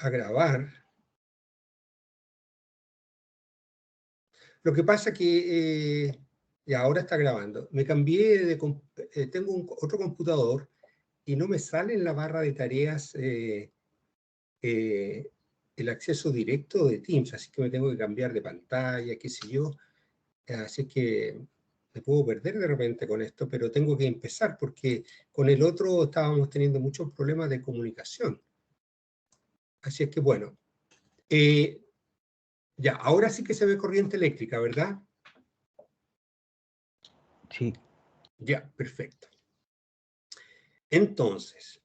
a grabar. Lo que pasa que ya ahora está grabando. Me cambié de... tengo otro computador y no me sale en la barra de tareas el acceso directo de Teams, así que me tengo que cambiar de pantalla, qué sé yo. Así que me puedo perder de repente con esto, pero tengo que empezar porque con el otro estábamos teniendo muchos problemas de comunicación. Así es que bueno, ya, ahora sí que se ve corriente eléctrica, ¿verdad? Sí. Ya, perfecto. Entonces,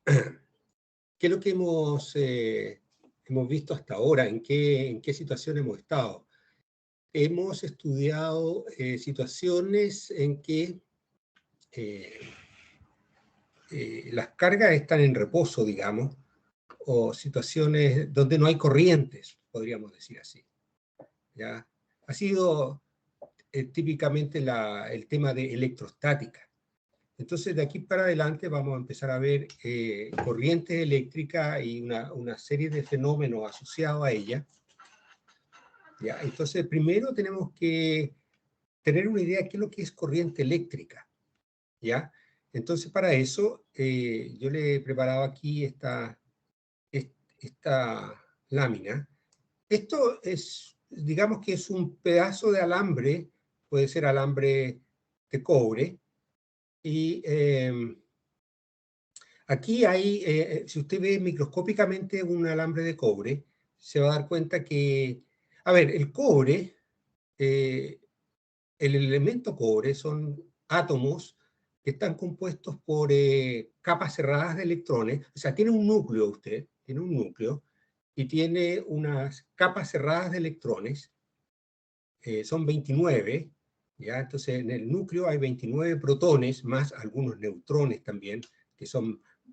¿qué es lo que hemos visto hasta ahora? ¿En qué situación hemos estado? Hemos estudiado situaciones en que las cargas están en reposo, digamos, o situaciones donde no hay corrientes, podríamos decir así. ¿Ya? Ha sido típicamente el tema de electrostática. Entonces, de aquí para adelante vamos a empezar a ver corrientes eléctricas y una serie de fenómenos asociados a ella. ¿Ya? Entonces, primero tenemos que tener una idea de qué es lo que es corriente eléctrica. ¿Ya? Entonces, para eso, yo le he preparado aquí esta lámina. Esto es, digamos que es un pedazo de alambre, puede ser alambre de cobre, y aquí hay, si usted ve microscópicamente un alambre de cobre, se va a dar cuenta que, a ver, el cobre, el elemento cobre son átomos que están compuestos por capas cerradas de electrones, o sea, tiene un núcleo usted, tiene un núcleo, y tiene unas capas cerradas de electrones, son 29, ¿ya? Entonces en el núcleo hay 29 protones, más algunos neutrones también, que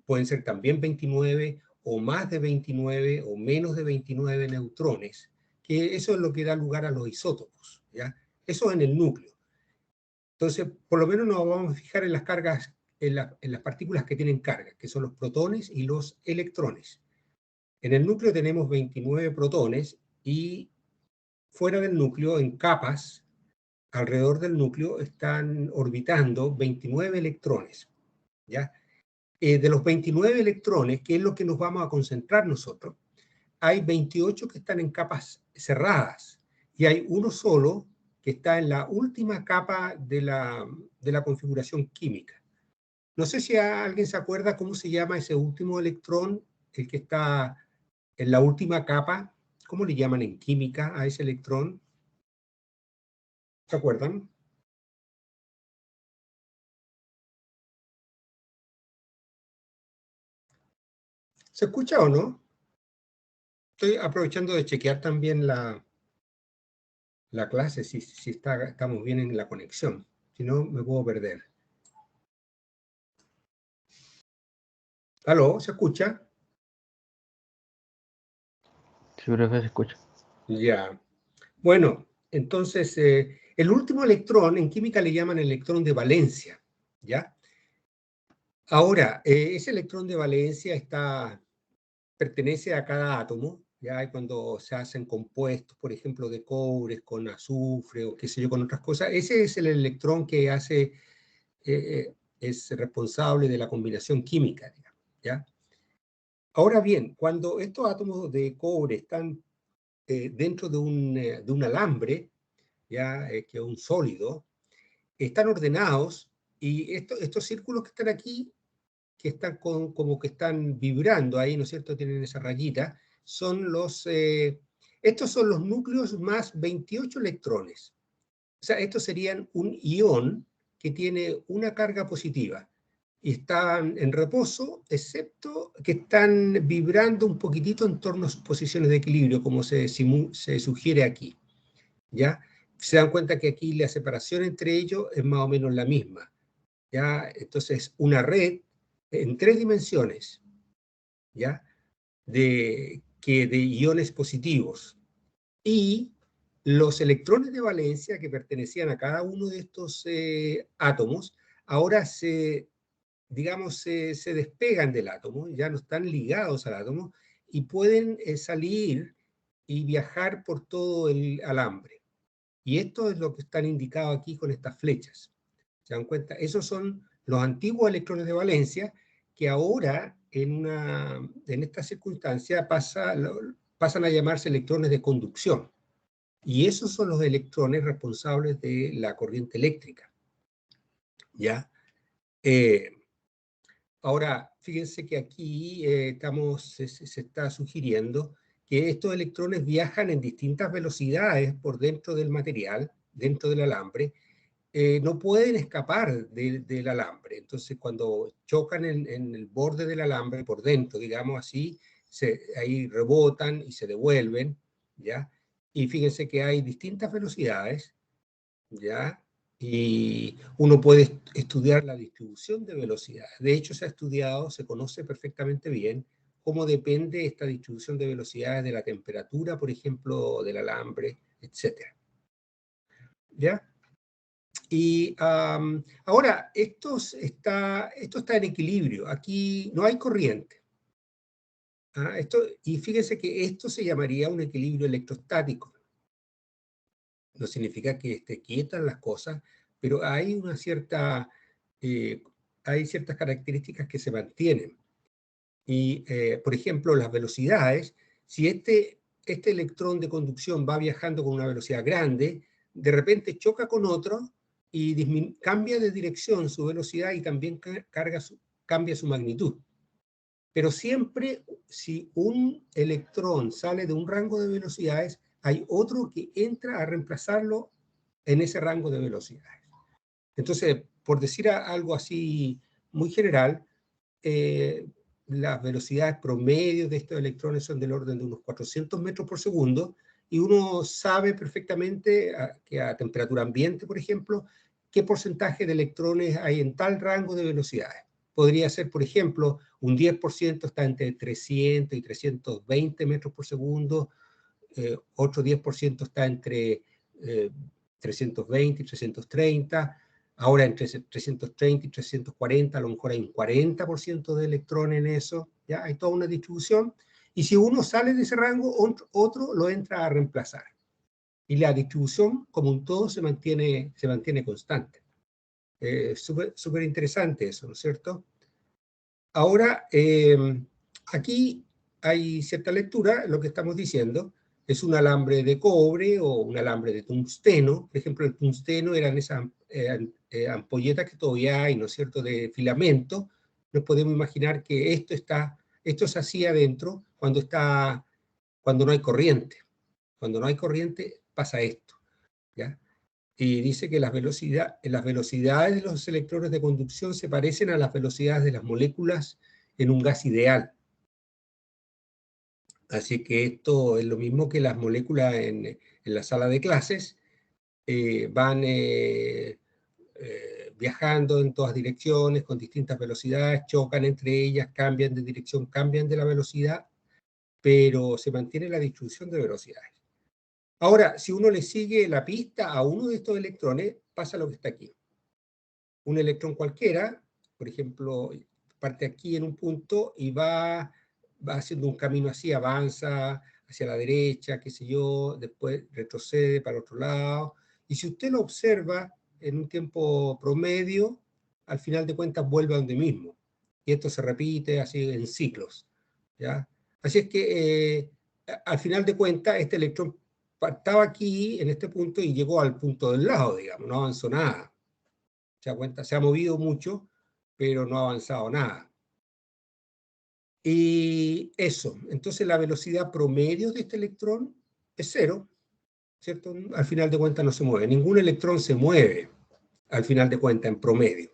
pueden ser también 29, o más de 29, o menos de 29 neutrones, que eso es lo que da lugar a los isótopos, ¿ya? Eso en el núcleo. Entonces, por lo menos nos vamos a fijar en las cargas, en las partículas que tienen carga, que son los protones y los electrones. En el núcleo tenemos 29 protones y fuera del núcleo, en capas, alrededor del núcleo, están orbitando 29 electrones. ¿Ya? De los 29 electrones, que es lo que nos vamos a concentrar nosotros, hay 28 que están en capas cerradas y hay uno solo que está en la última capa de la configuración química. No sé si alguien se acuerda cómo se llama ese último electrón, el que está en la última capa. ¿Cómo le llaman en química a ese electrón? ¿Se acuerdan? ¿Se escucha o no? Estoy aprovechando de chequear también la clase, si estamos bien en la conexión. Si no, me puedo perder. ¿Aló? ¿Se escucha? Sí, profe, se escucha. Ya. Bueno, entonces, el último electrón, en química le llaman electrón de valencia, ¿ya? Ahora, ese electrón de valencia pertenece a cada átomo, ¿ya? Y cuando se hacen compuestos, por ejemplo, de cobre con azufre o qué sé yo, con otras cosas, ese es el electrón que es responsable de la combinación química, digamos, ¿ya? Ahora bien, cuando estos átomos de cobre están dentro de un alambre, ¿ya? Que es un sólido, están ordenados y estos círculos que están aquí, que están como que están vibrando ahí, ¿no es cierto? Tienen esa rayita, estos son los núcleos más 28 electrones. O sea, estos serían un ión que tiene una carga positiva y están en reposo, excepto que están vibrando un poquitito en torno a sus posiciones de equilibrio, como se sugiere aquí, ¿ya? Se dan cuenta que aquí la separación entre ellos es más o menos la misma, ¿ya? Entonces, una red en 3 dimensiones, ¿ya? De iones positivos. Y los electrones de valencia que pertenecían a cada uno de estos átomos, ahora digamos, se despegan del átomo, ya no están ligados al átomo, y pueden salir y viajar por todo el alambre. Y esto es lo que están indicados aquí con estas flechas. ¿Se dan cuenta? Esos son los antiguos electrones de valencia que ahora en esta circunstancia pasan a llamarse electrones de conducción. Y esos son los electrones responsables de la corriente eléctrica. ¿Ya? Ahora, fíjense que aquí se está sugiriendo que estos electrones viajan en distintas velocidades por dentro del material, dentro del alambre, no pueden escapar del alambre. Entonces, cuando chocan en el borde del alambre, por dentro, digamos así, ahí rebotan y se devuelven, ¿ya? Y fíjense que hay distintas velocidades, ¿ya? Y uno puede estudiar la distribución de velocidades. De hecho, se ha estudiado, se conoce perfectamente bien cómo depende esta distribución de velocidades de la temperatura, por ejemplo, del alambre, etc. ¿Ya? Y ahora, esto está en equilibrio. Aquí no hay corriente. Y fíjense que esto se llamaría un equilibrio electrostático. No significa que esté quietas las cosas, pero hay hay ciertas características que se mantienen. Y, por ejemplo, las velocidades, si este electrón de conducción va viajando con una velocidad grande, de repente choca con otro y cambia de dirección su velocidad y también cambia su magnitud. Pero siempre, si un electrón sale de un rango de velocidades, hay otro que entra a reemplazarlo en ese rango de velocidades. Entonces, por decir algo así muy general, las velocidades promedio de estos electrones son del orden de unos 400 metros por segundo, y uno sabe perfectamente que a temperatura ambiente, por ejemplo, qué porcentaje de electrones hay en tal rango de velocidades. Podría ser, por ejemplo, un 10% está entre 300 y 320 metros por segundo, otro 10% está entre 320 y 330, ahora entre 330 y 340, a lo mejor hay un 40% de electrones en eso, ¿ya? Hay toda una distribución, y si uno sale de ese rango, otro lo entra a reemplazar. Y la distribución, como un todo, se mantiene constante. Súper interesante eso, ¿no es cierto? Ahora, aquí hay cierta lectura, lo que estamos diciendo, es un alambre de cobre o un alambre de tungsteno. Por ejemplo, el tungsteno eran esas ampolletas que todavía hay, ¿no es cierto?, de filamento. Nos podemos imaginar que esto se hacía adentro cuando no hay corriente. Cuando no hay corriente pasa esto, ¿ya? Y dice que las velocidades de los electrones de conducción se parecen a las velocidades de las moléculas en un gas ideal. Así que esto es lo mismo que las moléculas en la sala de clases, van viajando en todas direcciones con distintas velocidades, chocan entre ellas, cambian de dirección, cambian de la velocidad, pero se mantiene la distribución de velocidades. Ahora, si uno le sigue la pista a uno de estos electrones, pasa lo que está aquí. Un electrón cualquiera, por ejemplo, parte aquí en un punto y va haciendo un camino así, avanza hacia la derecha, qué sé yo, después retrocede para el otro lado. Y si usted lo observa en un tiempo promedio, al final de cuentas vuelve a donde mismo. Y esto se repite así en ciclos, ¿ya? Así es que al final de cuentas este electrón estaba aquí en este punto y llegó al punto del lado, digamos, no avanzó nada. ¿Se da cuenta? Se ha movido mucho, pero no ha avanzado nada. Y eso, entonces la velocidad promedio de este electrón es cero, ¿cierto? Al final de cuentas no se mueve. Ningún electrón se mueve, al final de cuentas, en promedio.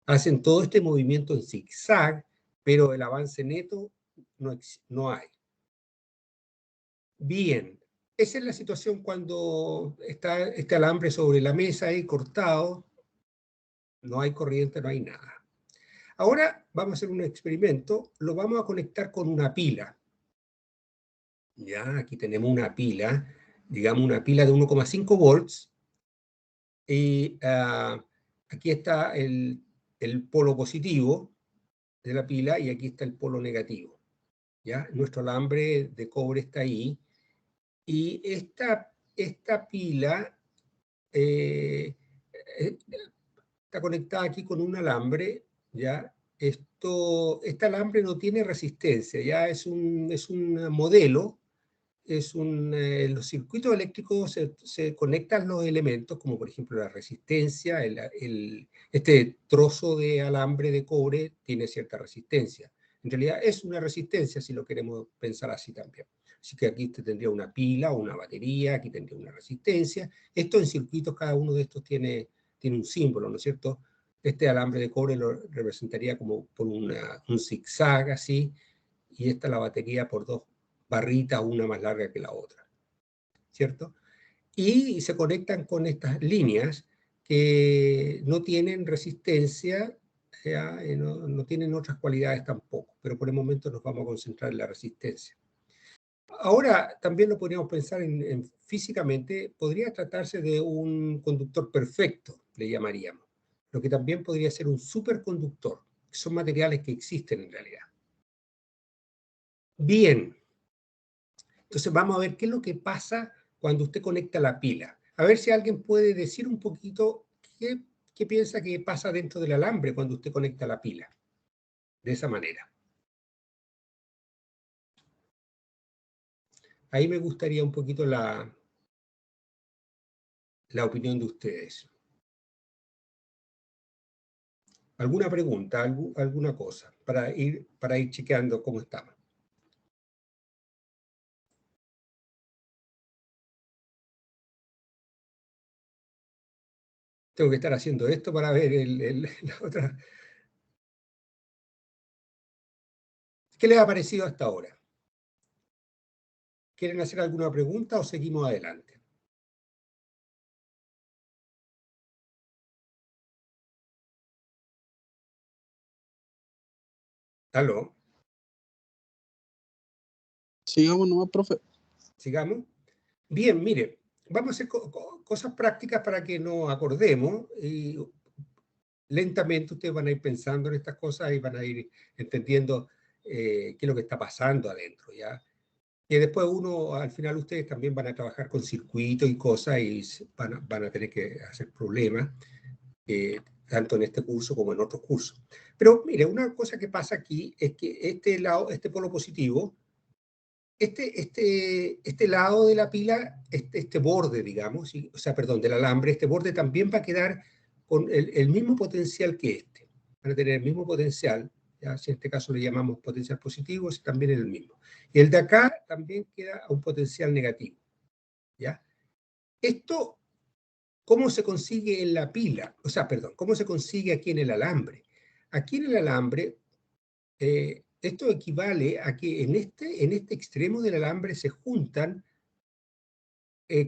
Hacen todo este movimiento en zigzag, pero el avance neto no hay. Bien, esa es la situación cuando está este alambre sobre la mesa ahí cortado, no hay corriente, no hay nada. Ahora vamos a hacer un experimento, lo vamos a conectar con una pila. Ya, aquí tenemos una pila, digamos una pila de 1,5 volts, y aquí está el polo positivo de la pila y aquí está el polo negativo. ¿ya? Nuestro alambre de cobre está ahí, y esta pila está conectada aquí con un alambre, ¿ya? Este alambre no tiene resistencia, ya es un modelo, los circuitos eléctricos se conectan los elementos, como por ejemplo la resistencia, este trozo de alambre de cobre tiene cierta resistencia. En realidad es una resistencia si lo queremos pensar así también. Así que aquí tendría una pila o una batería, aquí tendría una resistencia. Esto en circuitos, cada uno de estos tiene un símbolo, ¿no es cierto? Este alambre de cobre lo representaría como por un zigzag así, y esta la batería por dos barritas, una más larga que la otra, ¿cierto? Y se conectan con estas líneas que no tienen resistencia, no tienen otras cualidades tampoco, pero por el momento nos vamos a concentrar en la resistencia. Ahora, también lo podríamos pensar físicamente, podría tratarse de un conductor perfecto, le llamaríamos, lo que también podría ser un superconductor, que son materiales que existen en realidad. Bien, entonces vamos a ver qué es lo que pasa cuando usted conecta la pila. A ver si alguien puede decir un poquito qué piensa que pasa dentro del alambre cuando usted conecta la pila. De esa manera. Ahí me gustaría un poquito la opinión de ustedes. ¿Alguna pregunta, alguna cosa para ir chequeando cómo estamos? Tengo que estar haciendo esto para ver la otra. ¿Qué les ha parecido hasta ahora? ¿Quieren hacer alguna pregunta o seguimos adelante? ¿Aló? Sigamos nomás, profe. ¿Sigamos? Bien, mire, vamos a hacer cosas prácticas para que nos acordemos y lentamente ustedes van a ir pensando en estas cosas y van a ir entendiendo qué es lo que está pasando adentro, ¿ya? Y después al final ustedes también van a trabajar con circuitos y cosas y van a tener que hacer problemas, tanto en este curso como en otros cursos. Pero mire, una cosa que pasa aquí es que este polo positivo, este lado de la pila, este borde, digamos, o sea, perdón, del alambre, este borde también va a quedar con el mismo potencial que este. Van a tener el mismo potencial, ¿ya? Si en este caso le llamamos potencial positivo, es también el mismo. Y el de acá también queda a un potencial negativo, ¿ya? Esto, ¿cómo se consigue en la pila? O sea, perdón, ¿cómo se consigue aquí en el alambre? Aquí en el alambre, esto equivale a que en este extremo del alambre se juntan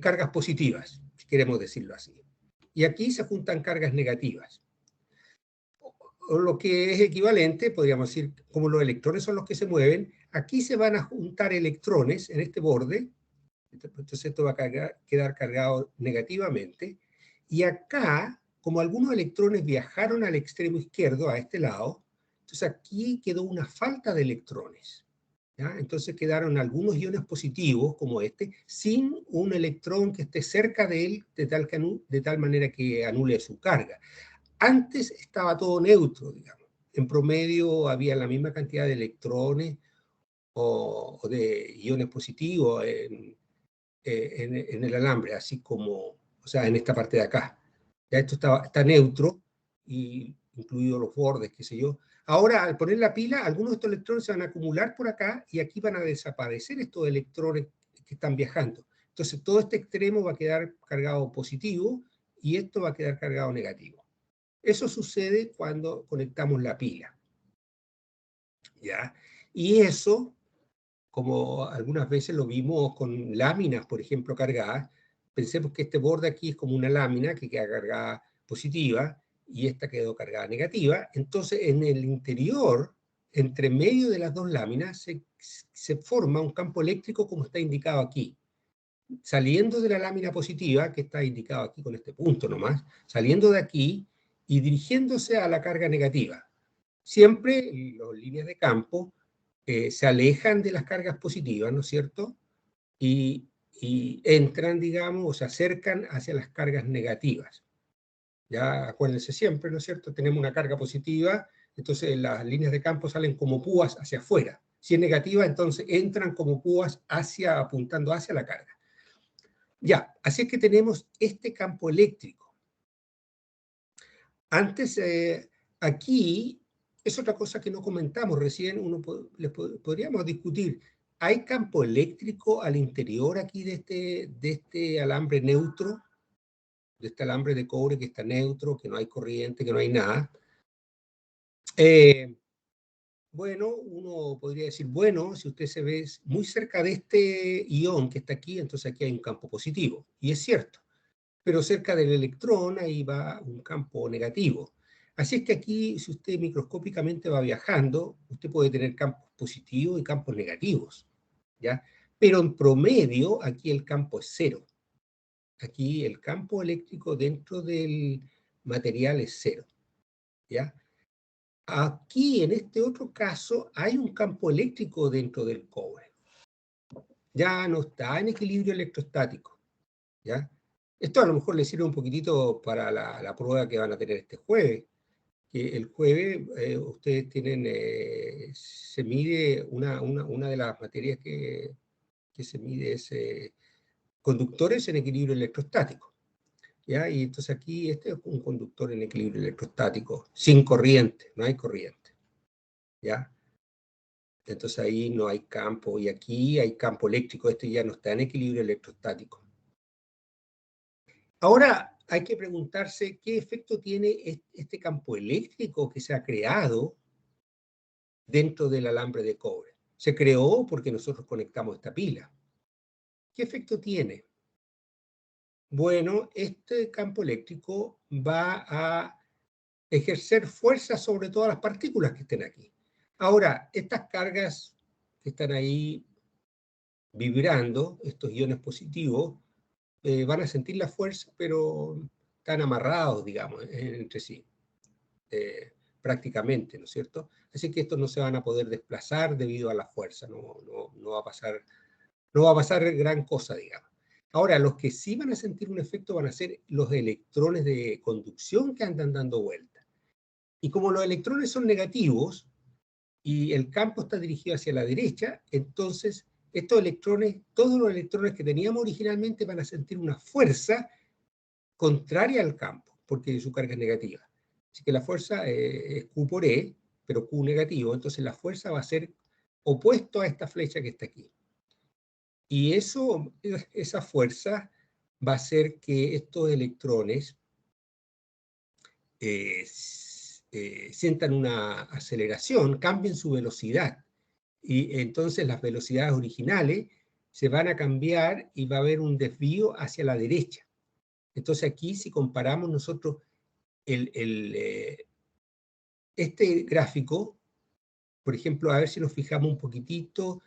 cargas positivas, si queremos decirlo así. Y aquí se juntan cargas negativas. O lo que es equivalente, podríamos decir, como los electrones son los que se mueven, aquí se van a juntar electrones en este borde, entonces esto va a quedar cargado negativamente, y acá, como algunos electrones viajaron al extremo izquierdo, a este lado, entonces aquí quedó una falta de electrones. ¿Ya? Entonces quedaron algunos iones positivos, como este, sin un electrón que esté cerca de él, de tal manera que anule su carga. Antes estaba todo neutro, digamos. En promedio había la misma cantidad de electrones o de iones positivos en el alambre, así como, o sea, en esta parte de acá. Ya esto está neutro, y incluidos los bordes, qué sé yo. Ahora, al poner la pila, algunos de estos electrones se van a acumular por acá y aquí van a desaparecer estos electrones que están viajando. Entonces, todo este extremo va a quedar cargado positivo y esto va a quedar cargado negativo. Eso sucede cuando conectamos la pila, ¿ya? Y eso, como algunas veces lo vimos con láminas, por ejemplo, cargadas, pensemos que este borde aquí es como una lámina que queda cargada positiva y esta quedó cargada negativa. Entonces, en el interior, entre medio de las dos láminas, se forma un campo eléctrico como está indicado aquí. Saliendo de la lámina positiva, que está indicado aquí con este punto nomás, saliendo de aquí y dirigiéndose a la carga negativa. Siempre las líneas de campo se alejan de las cargas positivas, ¿no es cierto? Y entran, digamos, o se acercan hacia las cargas negativas. Ya acuérdense siempre, ¿no es cierto? Tenemos una carga positiva, entonces las líneas de campo salen como púas hacia afuera. Si es negativa, entonces entran como púas apuntando hacia la carga. Ya, así es que tenemos este campo eléctrico. Antes, aquí, es otra cosa que no comentamos recién, podríamos discutir. ¿Hay campo eléctrico al interior aquí de este alambre neutro? De este alambre de cobre que está neutro, que no hay corriente, que no hay nada. Bueno, uno podría decir, bueno, si usted se ve muy cerca de este ion que está aquí, entonces aquí hay un campo positivo. Y es cierto. Pero cerca del electrón ahí va un campo negativo. Así es que aquí, si usted microscópicamente va viajando, usted puede tener campos positivos y campos negativos, ¿ya? Pero en promedio, aquí el campo es cero. Aquí el campo eléctrico dentro del material es cero, ¿ya? Aquí, en este otro caso, hay un campo eléctrico dentro del cobre. Ya no está en equilibrio electrostático, ¿ya? Esto a lo mejor les sirve un poquitito para la prueba que van a tener este jueves. Que el jueves ustedes tienen, se mide una de las materias que se mide es conductores en equilibrio electrostático. ¿Ya? Y entonces aquí este es un conductor en equilibrio electrostático, sin corriente, no hay corriente. ¿Ya? Entonces ahí no hay campo, y aquí hay campo eléctrico, este ya no está en equilibrio electrostático. Ahora hay que preguntarse qué efecto tiene este campo eléctrico que se ha creado dentro del alambre de cobre. Se creó porque nosotros conectamos esta pila. ¿Qué efecto tiene? Bueno, este campo eléctrico va a ejercer fuerza sobre todas las partículas que estén aquí. Ahora, estas cargas que están ahí vibrando, estos iones positivos, van a sentir la fuerza, pero están amarrados, digamos, entre sí, prácticamente, ¿no es cierto? Así que estos no se van a poder desplazar debido a la fuerza, no va a pasar gran cosa, digamos. Ahora, los que sí van a sentir un efecto van a ser los electrones de conducción que andan dando vueltas. Y como los electrones son negativos y el campo está dirigido hacia la derecha, entonces estos electrones, todos los electrones que teníamos originalmente van a sentir una fuerza contraria al campo, porque su carga es negativa. Así que la fuerza es Q por E, pero Q negativo, entonces la fuerza va a ser opuesto a esta flecha que está aquí. Y esa fuerza va a hacer que estos electrones sientan una aceleración, cambien su velocidad. Y entonces las velocidades originales se van a cambiar y va a haber un desvío hacia la derecha. Entonces aquí, si comparamos nosotros este gráfico, por ejemplo, a ver si nos fijamos un poquitito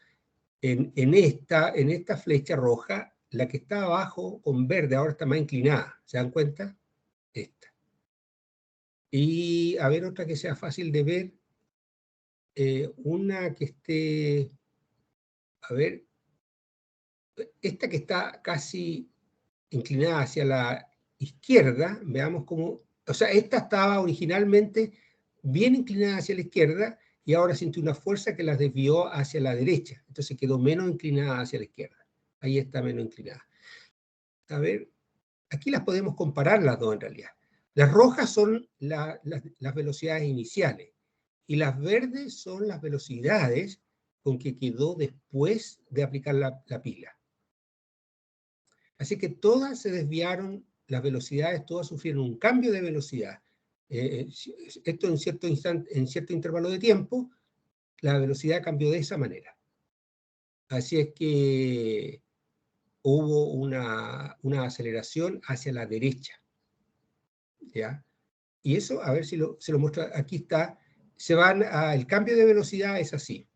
en esta flecha roja, la que está abajo con verde ahora está más inclinada. ¿Se dan cuenta? Esta. Y a ver otra que sea fácil de ver. Una que esté, a ver, esta que está casi inclinada hacia la izquierda, veamos cómo, o sea, esta estaba originalmente bien inclinada hacia la izquierda y ahora siente una fuerza que las desvió hacia la derecha, entonces quedó menos inclinada hacia la izquierda. Ahí está menos inclinada. A ver, aquí las podemos comparar las dos en realidad. Las rojas son las velocidades iniciales y las verdes son las velocidades con que quedó después de aplicar la pila. Así que todas se desviaron, las velocidades, todas sufrieron un cambio de velocidad. Esto en cierto instante, en cierto intervalo de tiempo, la velocidad cambió de esa manera. Así es que hubo una aceleración hacia la derecha. ¿Ya? Y eso, a ver si se lo muestro, aquí está, el cambio de velocidad es así.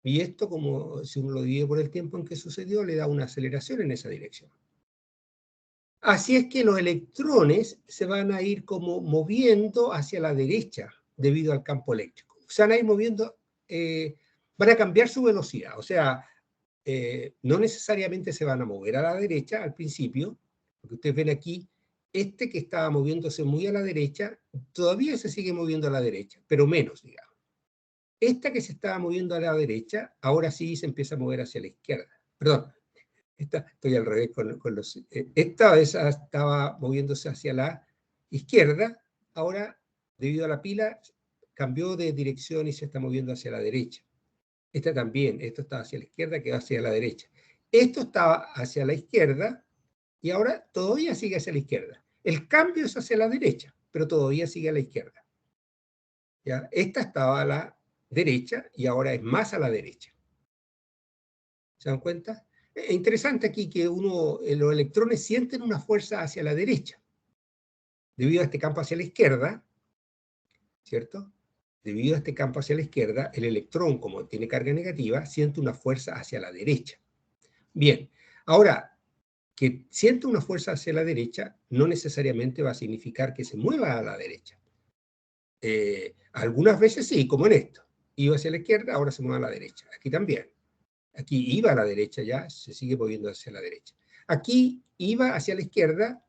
Y esto, como si uno lo divide por el tiempo en que sucedió, le da una aceleración en esa dirección. Así es que los electrones se van a ir como moviendo hacia la derecha debido al campo eléctrico. Se van a ir moviendo van a cambiar su velocidad. O sea, no necesariamente se van a mover a la derecha al principio, porque ustedes ven aquí, este que estaba moviéndose muy a la derecha, todavía se sigue moviendo a la derecha, pero menos, digamos. Esta que se estaba moviendo a la derecha, ahora sí se empieza a mover hacia la izquierda. Perdón, estoy al revés con los... esta vez estaba moviéndose hacia la izquierda, ahora, debido a la pila, cambió de dirección y se está moviendo hacia la derecha. Esta también, esto estaba hacia la izquierda, quedó hacia la derecha. Esto estaba hacia la izquierda y ahora todavía sigue hacia la izquierda. El cambio es hacia la derecha, pero todavía sigue a la izquierda. ¿Ya? Esta estaba a la derecha y ahora es más a la derecha. ¿Se dan cuenta? Es interesante aquí que los electrones sienten una fuerza hacia la derecha. Debido a este campo hacia la izquierda, ¿cierto? Debido a este campo hacia la izquierda, el electrón, como tiene carga negativa, siente una fuerza hacia la derecha. Bien, ahora, que siente una fuerza hacia la derecha no necesariamente va a significar que se mueva a la derecha. Algunas veces sí, como en esto. Iba hacia la izquierda, ahora se mueve a la derecha. Aquí también. Aquí iba a la derecha ya, se sigue moviendo hacia la derecha. Aquí iba hacia la izquierda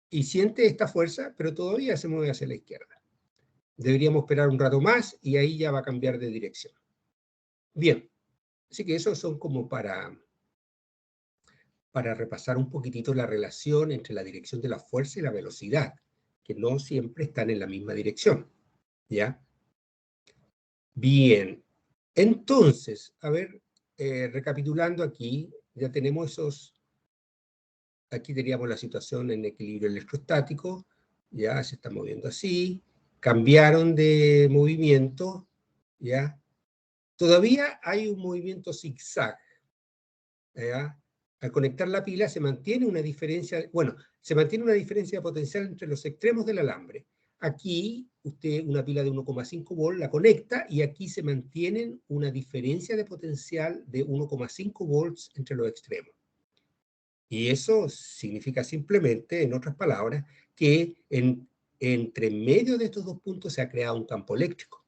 y siente esta fuerza, pero todavía se mueve hacia la izquierda. Deberíamos esperar un rato más y ahí ya va a cambiar de dirección. Bien, así que esos son como para repasar un poquitito la relación entre la dirección de la fuerza y la velocidad, que no siempre están en la misma dirección. ¿Ya? Bien, entonces, a ver, recapitulando aquí, ya tenemos aquí teníamos la situación en equilibrio electrostático, ya se está moviendo así, cambiaron de movimiento, ¿ya? Todavía hay un movimiento zigzag, ¿ya? Al conectar la pila se mantiene una diferencia, bueno, se mantiene una diferencia de potencial entre los extremos del alambre. Aquí, usted una pila de 1,5 volt la conecta y aquí se mantiene una diferencia de potencial de 1,5 volts entre los extremos. Y eso significa simplemente, en otras palabras, que entre medio de estos dos puntos se ha creado un campo eléctrico.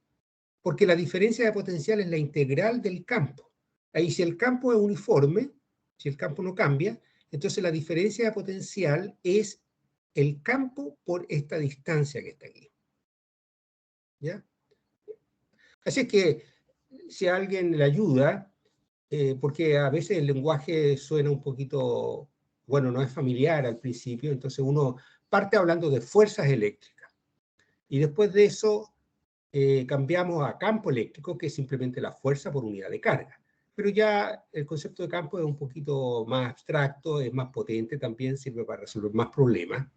Porque la diferencia de potencial es la integral del campo. Ahí si el campo es uniforme, si el campo no cambia, entonces la diferencia de potencial es el campo por esta distancia que está aquí. ¿Ya? Así es que si a alguien le ayuda, porque a veces el lenguaje suena un poquito, bueno, no es familiar al principio, entonces uno parte hablando de fuerzas eléctricas. Y después de eso cambiamos a campo eléctrico, que es simplemente la fuerza por unidad de carga. Pero ya el concepto de campo es un poquito más abstracto, es más potente también, sirve para resolver más problemas,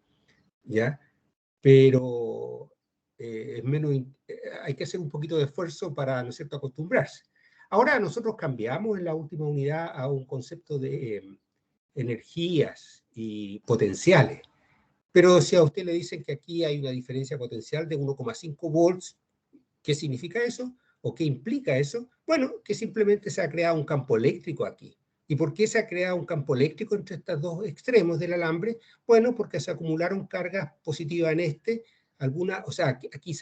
¿ya? Pero es menos, hay que hacer un poquito de esfuerzo para, ¿no es cierto?, acostumbrarse. Ahora nosotros cambiamos en la última unidad a un concepto de energías y potenciales. Pero si a usted le dicen que aquí hay una diferencia potencial de 1,5 volts, ¿qué significa eso? ¿O qué implica eso? Bueno, que simplemente se ha creado un campo eléctrico aquí. ¿Y por qué se ha creado un campo eléctrico entre estos dos extremos del alambre? Bueno, porque se acumularon cargas positivas en o sea, aquí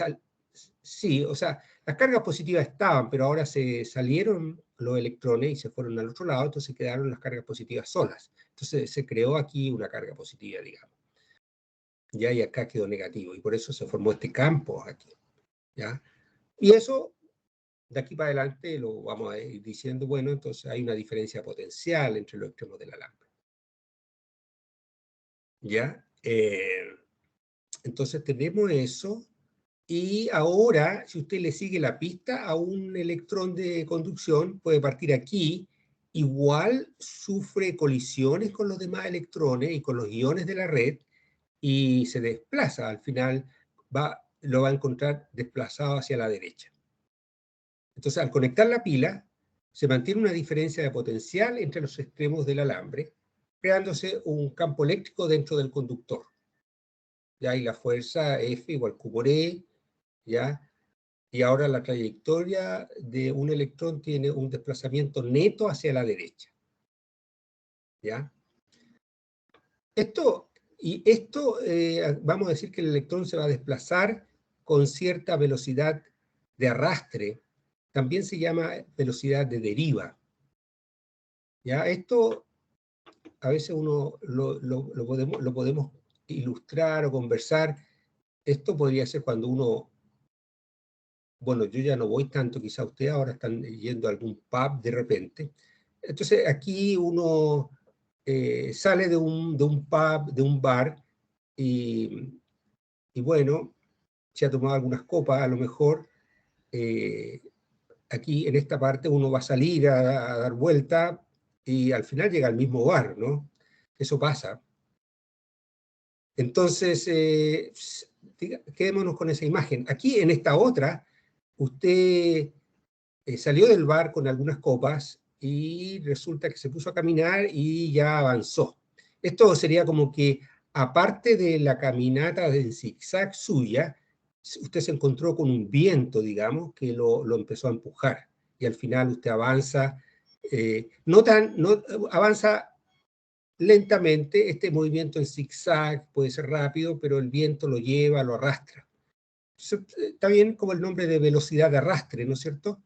sí, o sea, las cargas positivas estaban, pero ahora se salieron los electrones y se fueron al otro lado, entonces quedaron las cargas positivas solas. Entonces se creó aquí una carga positiva, digamos. ¿Ya? Y acá quedó negativo, y por eso se formó este campo aquí. ¿Ya? Y eso, de aquí para adelante, lo vamos a ir diciendo, bueno, entonces hay una diferencia potencial entre los extremos del alambre. ¿Ya? Entonces tenemos eso, y ahora, si usted le sigue la pista a un electrón de conducción, puede partir aquí, igual sufre colisiones con los demás electrones y con los iones de la red, y se desplaza, al final lo va a encontrar desplazado hacia la derecha. Entonces, al conectar la pila, se mantiene una diferencia de potencial entre los extremos del alambre, creándose un campo eléctrico dentro del conductor. ¿Ya? Y la fuerza F igual Q por E, ¿ya? Y ahora la trayectoria de un electrón tiene un desplazamiento neto hacia la derecha. ¿Ya? Esto, vamos a decir que el electrón se va a desplazar con cierta velocidad de arrastre, también se llama velocidad de deriva. ¿Ya? Esto a veces uno lo podemos ilustrar o conversar. Esto podría ser cuando uno, bueno, yo ya no voy tanto, quizá ustedes ahora están yendo a algún pub de repente. Entonces aquí uno sale de un pub, de un bar, y bueno, se ha tomado algunas copas, a lo mejor aquí en esta parte uno va a salir a dar vuelta y al final llega al mismo bar, ¿no? Eso pasa. Entonces, quedémonos con esa imagen. Aquí en esta otra, usted salió del bar con algunas copas y resulta que se puso a caminar y ya avanzó. Esto sería como que, aparte de la caminata en zigzag suya, usted se encontró con un viento, digamos, que lo empezó a empujar. Y al final usted avanza, avanza lentamente. Este movimiento en zigzag puede ser rápido, pero el viento lo lleva, lo arrastra. Está bien como el nombre de velocidad de arrastre, ¿no es cierto?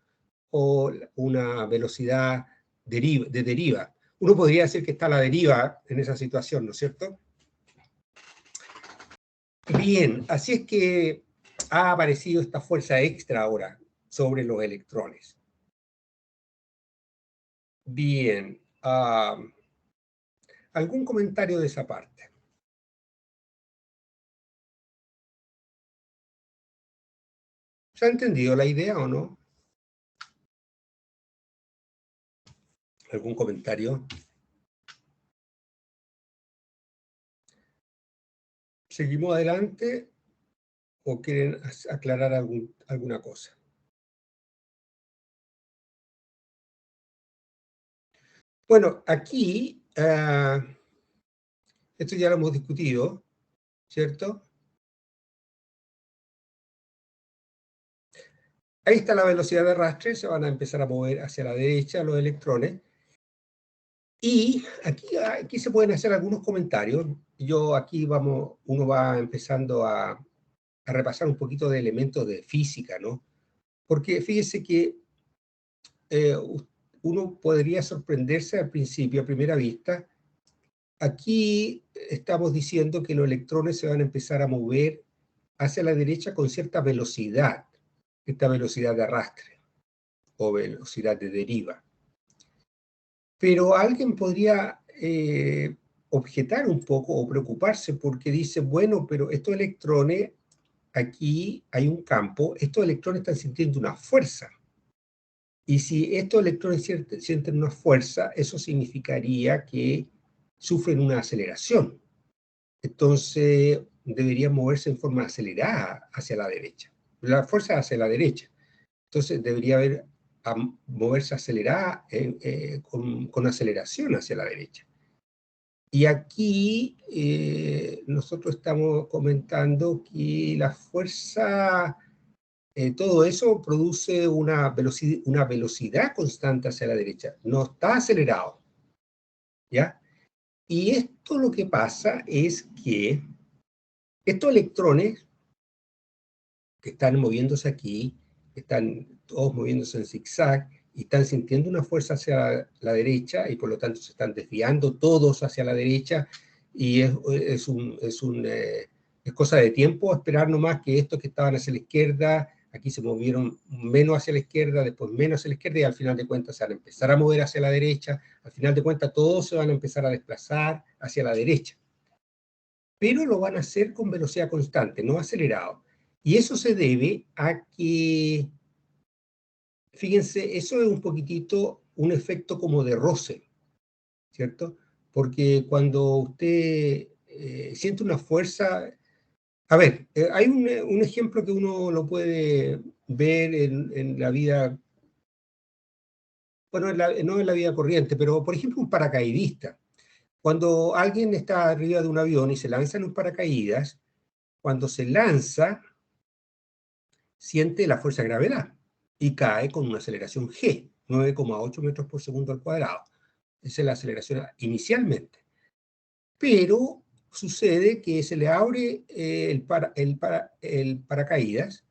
O una velocidad de deriva. Uno podría decir que está a la deriva en esa situación, ¿no es cierto? Bien, así es que ha aparecido esta fuerza extra ahora sobre los electrones. Bien, ¿algún comentario de esa parte? ¿Se ha entendido la idea o no? ¿Algún comentario? ¿Seguimos adelante o quieren aclarar alguna cosa? Bueno, aquí, esto ya lo hemos discutido, ¿cierto? Ahí está la velocidad de arrastre, se van a empezar a mover hacia la derecha los electrones. Y aquí se pueden hacer algunos comentarios. Uno va empezando a repasar un poquito de elementos de física, ¿no? Porque fíjese que uno podría sorprenderse al principio, a primera vista. Aquí estamos diciendo que los electrones se van a empezar a mover hacia la derecha con cierta velocidad, esta velocidad de arrastre o velocidad de deriva. Pero alguien podría objetar un poco o preocuparse porque dice, bueno, pero estos electrones, aquí hay un campo, estos electrones están sintiendo una fuerza. Y si estos electrones sienten una fuerza, eso significaría que sufren una aceleración. Entonces, deberían moverse en forma acelerada hacia la derecha. La fuerza hacia la derecha. Entonces, debería haber moverse acelerada con aceleración hacia la derecha. Y aquí nosotros estamos comentando que la fuerza, todo eso produce una velocidad constante hacia la derecha. No está acelerado, ¿ya? Y esto lo que pasa es que estos electrones que están moviéndose aquí, están todos moviéndose en zigzag y están sintiendo una fuerza hacia la derecha y por lo tanto se están desviando todos hacia la derecha y es cosa de tiempo esperar nomás que estos que estaban hacia la izquierda, aquí se movieron menos hacia la izquierda, después menos hacia la izquierda y al final de cuentas se van a empezar a mover hacia la derecha, al final de cuentas todos se van a empezar a desplazar hacia la derecha. Pero lo van a hacer con velocidad constante, no acelerado. Y eso se debe a que, fíjense, eso es un poquitito un efecto como de roce, ¿cierto? Porque cuando usted siente una fuerza, a ver, hay un ejemplo que uno lo puede ver en la vida, bueno, no en la vida corriente, pero por ejemplo un paracaidista. Cuando alguien está arriba de un avión y se lanza en un paracaídas, cuando se lanza, siente la fuerza de gravedad y cae con una aceleración g, 9,8 metros por segundo al cuadrado. Esa es la aceleración inicialmente. Pero sucede que se le abre el paracaídas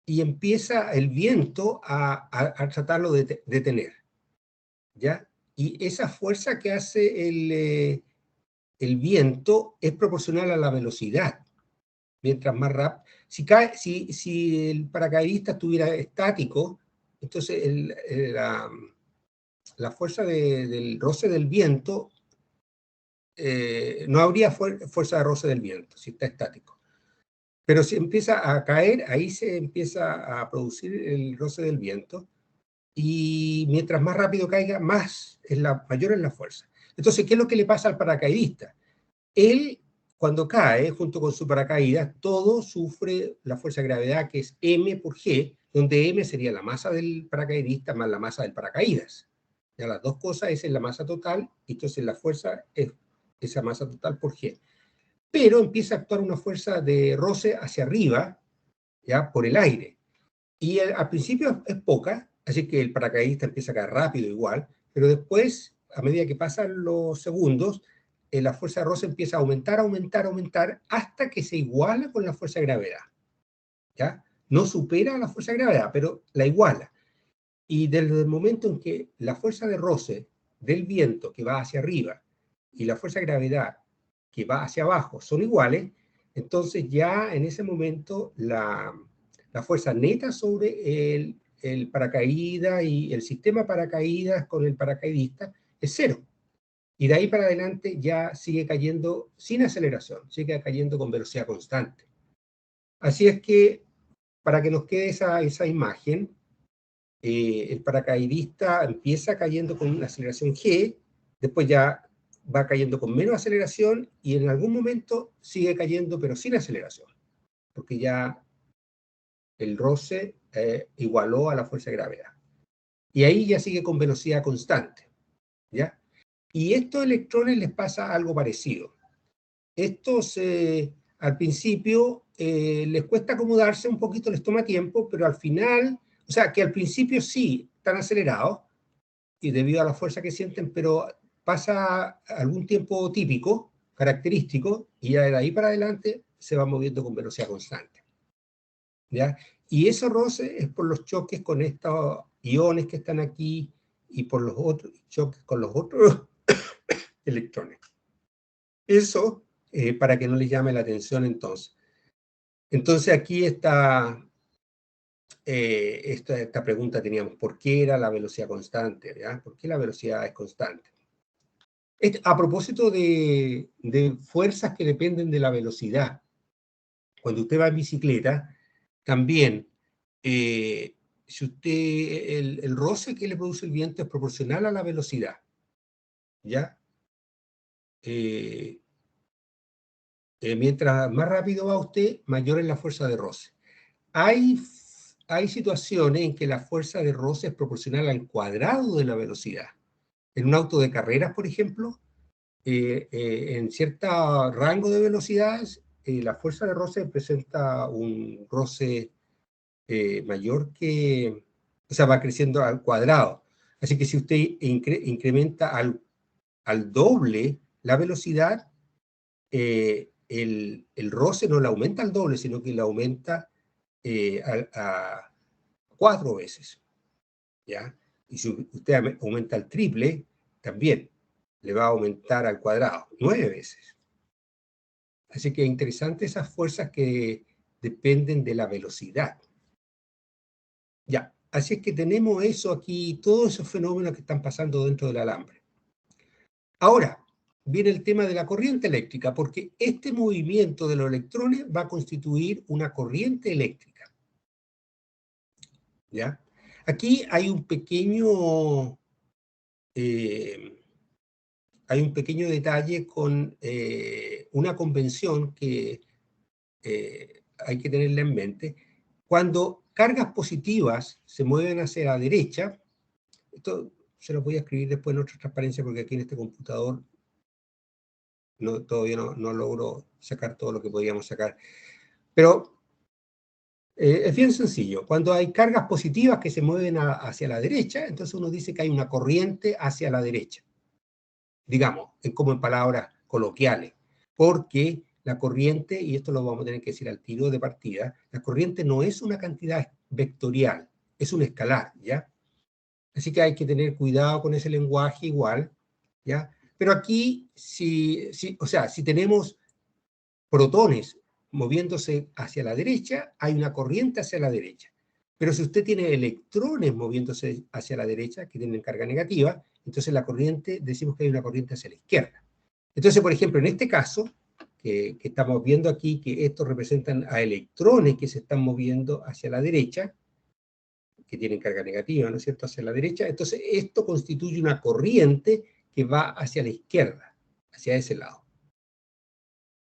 y empieza el viento a tratarlo de detener, ¿ya? Y esa fuerza que hace el viento es proporcional a la velocidad. Mientras más rápido, si el paracaidista estuviera estático, entonces la fuerza del roce del viento, no habría fuerza de roce del viento si está estático. Pero si empieza a caer, ahí se empieza a producir el roce del viento, y mientras más rápido caiga, mayor es la fuerza. Entonces, ¿qué es lo que le pasa al paracaidista? Él, cuando cae, junto con su paracaídas, todo sufre la fuerza de gravedad, que es m por g, donde m sería la masa del paracaidista más la masa del paracaídas. Ya las dos cosas, esa es la masa total, y entonces la fuerza es esa masa total por g. Pero empieza a actuar una fuerza de roce hacia arriba, ya, por el aire. Y al principio es poca, así que el paracaidista empieza a caer rápido igual, pero después, a medida que pasan los segundos, la fuerza de roce empieza a aumentar, aumentar, aumentar, hasta que se iguala con la fuerza de gravedad. ¿Ya? No supera la fuerza de gravedad, pero la iguala. Y desde el momento en que la fuerza de roce del viento que va hacia arriba y la fuerza de gravedad que va hacia abajo son iguales, entonces ya en ese momento la fuerza neta sobre el paracaídas y el sistema paracaídas con el paracaidista es cero. Y de ahí para adelante ya sigue cayendo sin aceleración, sigue cayendo con velocidad constante. Así es que, para que nos quede esa imagen, el paracaidista empieza cayendo con una aceleración g, después ya va cayendo con menos aceleración y en algún momento sigue cayendo pero sin aceleración, porque ya el roce igualó a la fuerza de gravedad. Y ahí ya sigue con velocidad constante, ¿ya? Y a estos electrones les pasa algo parecido. Estos al principio les cuesta acomodarse un poquito, les toma tiempo, pero al final, o sea, que al principio sí están acelerados y debido a la fuerza que sienten, pero pasa algún tiempo típico, característico, y ya de ahí para adelante se va moviendo con velocidad constante, ¿ya? Y ese roce es por los choques con estos iones que están aquí y por los otros choques con los otros electrones. Eso, para que no les llame la atención entonces. Entonces aquí esta pregunta teníamos, ¿por qué era la velocidad constante? ¿Ya? ¿Por qué la velocidad es constante? A propósito de fuerzas que dependen de la velocidad, cuando usted va en bicicleta, también, si usted, el roce que le produce el viento es proporcional a la velocidad, ¿ya? Mientras más rápido va usted, mayor es la fuerza de roce. Hay situaciones en que la fuerza de roce es proporcional al cuadrado de la velocidad. En un auto de carreras, por ejemplo, en cierto rango de velocidades, la fuerza de roce presenta un roce mayor que, o sea, va creciendo al cuadrado. Así que si usted incrementa al doble la velocidad, el roce no le aumenta al doble, sino que le aumenta a 4 veces, ¿ya? Y si usted aumenta al triple, también le va a aumentar al cuadrado, 9 veces. Así que es interesante esas fuerzas que dependen de la velocidad. Ya, así es que tenemos eso aquí, todos esos fenómenos que están pasando dentro del alambre. Ahora, viene el tema de la corriente eléctrica, porque este movimiento de los electrones va a constituir una corriente eléctrica. ¿Ya? Aquí hay un pequeño detalle con una convención que hay que tenerla en mente. Cuando cargas positivas se mueven hacia la derecha, esto se lo voy a escribir después en otra transparencia porque aquí en este computador todavía no logro sacar todo lo que podríamos sacar. Pero es bien sencillo. Cuando hay cargas positivas que se mueven hacia la derecha, entonces uno dice que hay una corriente hacia la derecha. Digamos, como en palabras coloquiales. Porque la corriente, y esto lo vamos a tener que decir al tiro de partida, la corriente no es una cantidad vectorial, es un escalar, ¿ya? Así que hay que tener cuidado con ese lenguaje igual, ¿ya? Pero aquí, o sea, si tenemos protones moviéndose hacia la derecha, hay una corriente hacia la derecha. Pero si usted tiene electrones moviéndose hacia la derecha, que tienen carga negativa, entonces la corriente, decimos que hay una corriente hacia la izquierda. Entonces, por ejemplo, en este caso, que estamos viendo aquí, que estos representan a electrones que se están moviendo hacia la derecha, que tienen carga negativa, ¿no es cierto?, hacia la derecha, entonces esto constituye una corriente que va hacia la izquierda, hacia ese lado.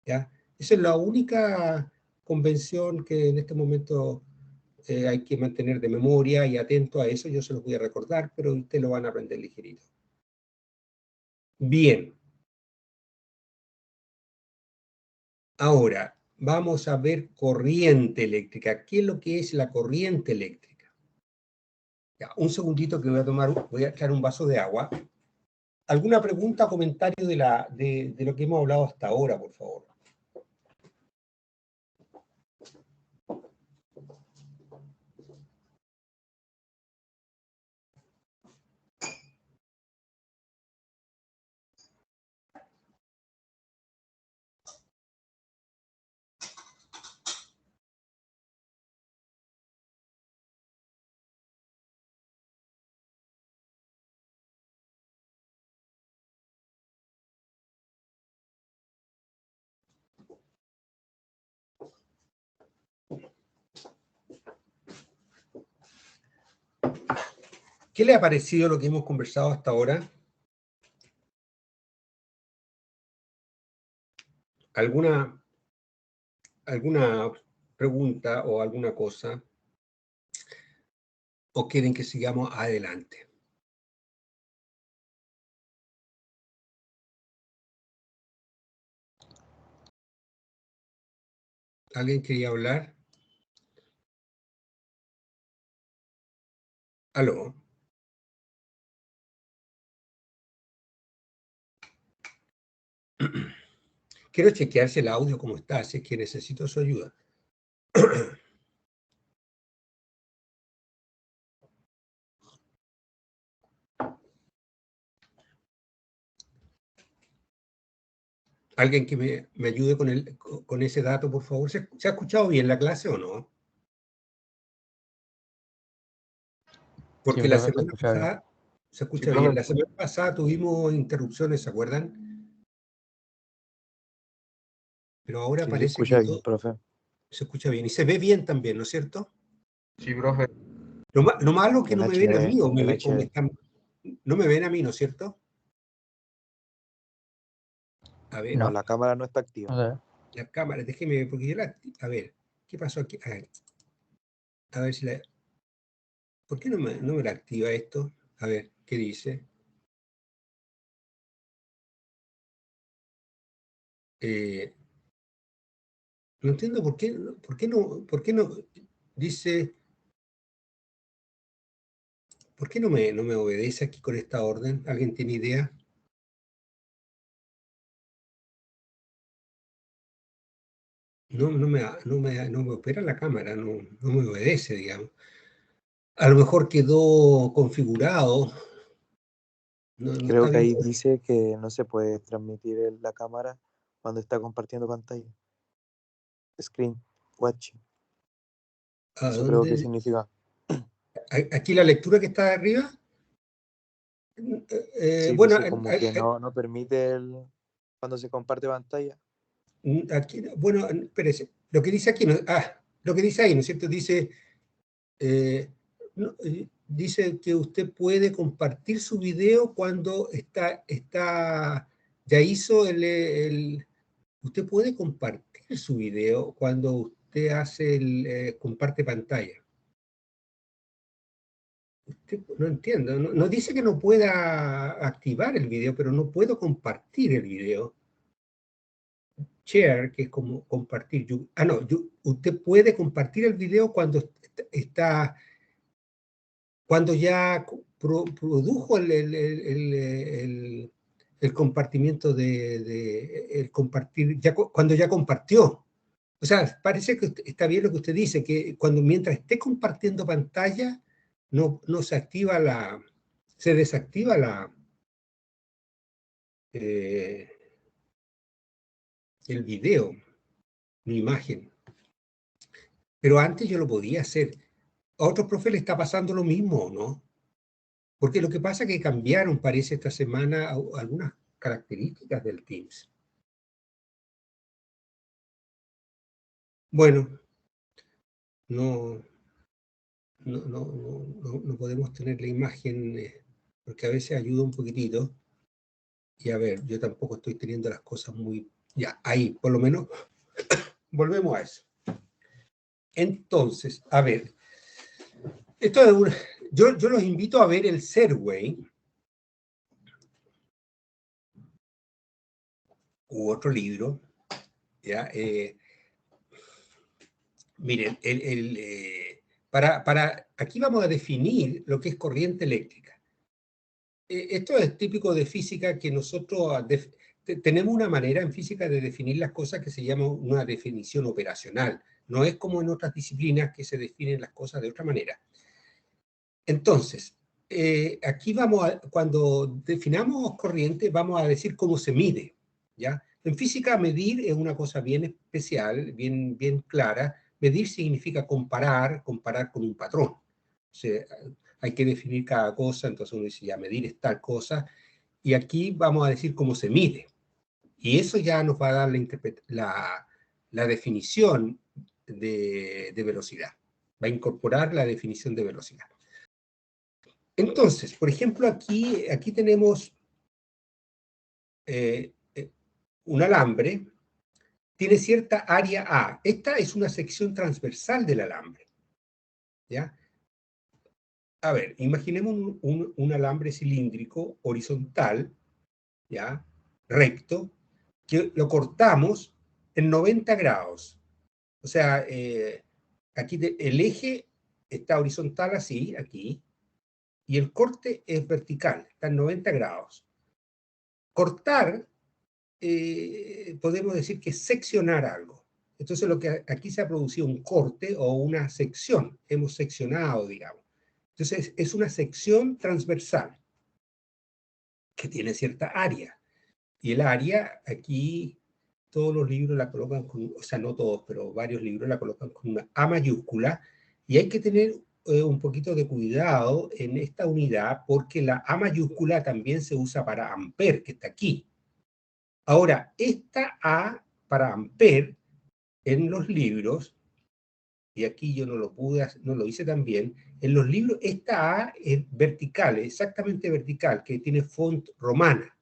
¿Ya? Esa es la única convención que en este momento hay que mantener de memoria y atento a eso. Yo se los voy a recordar, pero ustedes lo van a aprender ligerito. Bien. Ahora, vamos a ver corriente eléctrica. ¿Qué es lo que es la corriente eléctrica? Ya, un segundito que voy a echar un vaso de agua. ¿Alguna pregunta o comentario de lo que hemos hablado hasta ahora, por favor? ¿Qué le ha parecido lo que hemos conversado hasta ahora? ¿Alguna pregunta o alguna cosa? ¿O quieren que sigamos adelante? ¿Alguien quería hablar? ¿Aló? Quiero chequear si el audio cómo está, si es que necesito su ayuda. Alguien que me ayude con ese dato, por favor. ¿Se ha escuchado bien la clase o no? Porque Sí, la profe, se semana escucha bien. pasada, se escucha Sí, bien, profe. la semana pasada tuvimos interrupciones, ¿se acuerdan? Pero ahora Sí, se parece escucha que bien, todo profe. se escucha bien. Y se ve bien también, ¿no es cierto? Sí, profe. Lo malo es que En no me ven a HD, mí, en HD. no me ven a mí, ¿no es cierto? A ver, No, No, la cámara no está activa. no sé. la cámara, déjeme ver, porque a ver, ¿qué pasó aquí? A ver si la... ¿Por qué no me la activa esto? A ver, ¿qué dice? No entiendo por qué no dice, ¿por qué no me obedece aquí con esta orden? ¿Alguien tiene idea? No me opera la cámara, no me obedece, digamos. A lo mejor quedó configurado, no Creo está que bien. ahí dice que no se puede transmitir la cámara cuando está compartiendo pantalla. Screen watching. ¿A Eso creo que dónde? significa. Aquí la lectura que está arriba. Sí, Bueno, dice como que no permite cuando se comparte pantalla. aquí, bueno, espérese. Lo que dice aquí, lo que dice ahí, ¿no es cierto? Dice, dice que usted puede compartir su video cuando ya hizo usted puede compartir su video cuando usted hace comparte pantalla. No entiendo, no dice que no pueda activar el video, pero no puedo compartir el video. Share, que es como compartir. Usted puede compartir el video cuando cuando ya produjo el compartimiento el compartir, cuando ya compartió. O sea, parece que está bien lo que usted dice, que mientras esté compartiendo pantalla, no se activa se desactiva el video, la imagen. Pero antes yo lo podía hacer. A otros profes le está pasando lo mismo, ¿no? Porque lo que pasa es que cambiaron, parece, esta semana algunas características del Teams. Bueno, no podemos tener la imagen, porque a veces ayuda un poquitito. Y a ver, yo tampoco estoy teniendo las cosas muy... Ya, ahí, por lo menos, volvemos a eso. Entonces, a ver, esto es yo los invito a ver el Serway, u otro libro, ¿ya? Miren, aquí vamos a definir lo que es corriente eléctrica. Esto es típico de física, que nosotros tenemos una manera en física de definir las cosas que se llama una definición operacional. No es como en otras disciplinas que se definen las cosas de otra manera. Entonces, aquí cuando definamos corriente, vamos a decir cómo se mide, ¿ya? En física, medir es una cosa bien especial, bien clara. Medir significa comparar con un patrón. O sea, hay que definir cada cosa, entonces uno dice, ya, medir es tal cosa, y aquí vamos a decir cómo se mide. Y eso ya nos va a dar la definición de velocidad. Va a incorporar la definición de velocidad. Entonces, por ejemplo, aquí tenemos un alambre, tiene cierta área A. Esta es una sección transversal del alambre, ¿ya? A ver, imaginemos un alambre cilíndrico horizontal, ¿ya? Recto, que lo cortamos en 90 grados. O sea, aquí el eje está horizontal así, aquí, y el corte es vertical, está en 90 grados. Cortar, podemos decir que es seccionar algo. Entonces, lo que aquí se ha producido un corte o una sección, hemos seccionado, digamos. Entonces, es una sección transversal que tiene cierta área. Y el área, aquí, todos los libros la colocan con, o sea, no todos, pero varios libros la colocan con una A mayúscula, y hay que tener un poquito de cuidado en esta unidad, porque la A mayúscula también se usa para amper, que está aquí. Ahora, esta A para amper en los libros, y aquí yo no lo hice tan bien, en los libros esta A es vertical, exactamente vertical, que tiene font romana.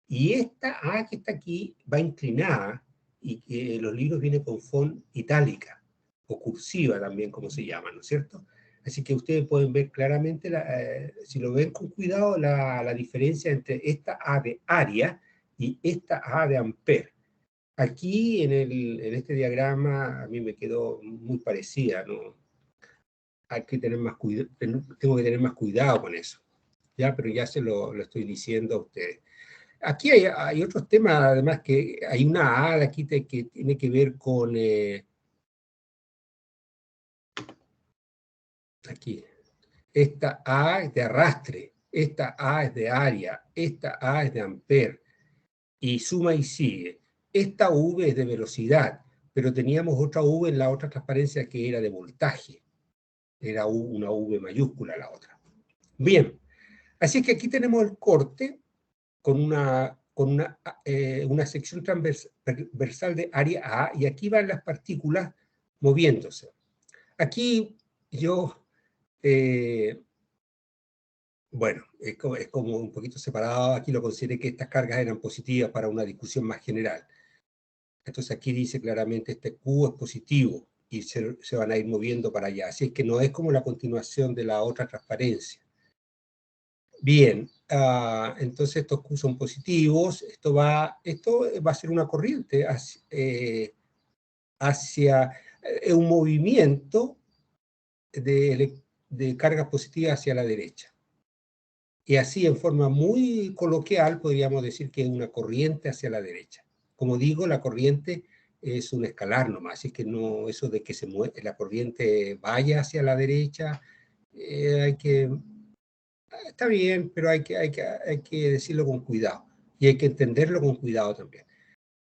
Y esta A que está aquí va inclinada, y que los libros vienen con font itálica, o cursiva también, como se llama, ¿no es cierto? Así que ustedes pueden ver claramente, si lo ven con cuidado, la diferencia entre esta A de área y esta A de amper. Aquí en este diagrama a mí me quedó muy parecida, ¿no? Hay que tener más cuidado, tengo que tener más cuidado con eso, ¿ya? Pero ya se lo estoy diciendo a ustedes. Aquí hay otros temas, además, que hay una A de aquí que tiene que ver con... aquí. Esta A es de arrastre, esta A es de área, esta A es de amper, y suma y sigue. Esta V es de velocidad, pero teníamos otra V en la otra transparencia que era de voltaje. Era una V mayúscula la otra. Bien, así que aquí tenemos el corte con una sección transversal de área A, y aquí van las partículas moviéndose. Aquí yo, bueno, es como un poquito separado, aquí lo consideré que estas cargas eran positivas para una discusión más general. Entonces aquí dice claramente este Q es positivo, y se van a ir moviendo para allá. Así es que no es como la continuación de la otra transparencia. Bien, entonces estos Q son positivos, esto va a ser una corriente hacia un movimiento de cargas positivas hacia la derecha. Y así, en forma muy coloquial, podríamos decir que es una corriente hacia la derecha. Como digo, la corriente es un escalar nomás, así que no, eso de que la corriente vaya hacia la derecha, está bien, pero hay que decirlo con cuidado, y hay que entenderlo con cuidado también.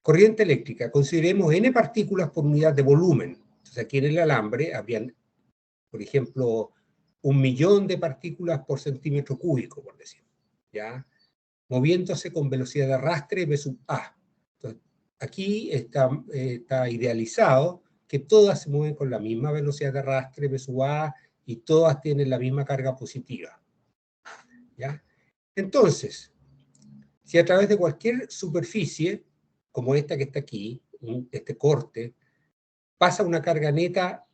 Corriente eléctrica, consideremos n partículas por unidad de volumen. Entonces aquí en el alambre habrían, por ejemplo, 1.000.000 de partículas por centímetro cúbico, por decir, ¿ya? Moviéndose con velocidad de arrastre v sub a. Entonces, aquí está idealizado que todas se mueven con la misma velocidad de arrastre v sub a y todas tienen la misma carga positiva, ¿ya? Entonces, si a través de cualquier superficie, como esta que está aquí, este corte, pasa una carga neta,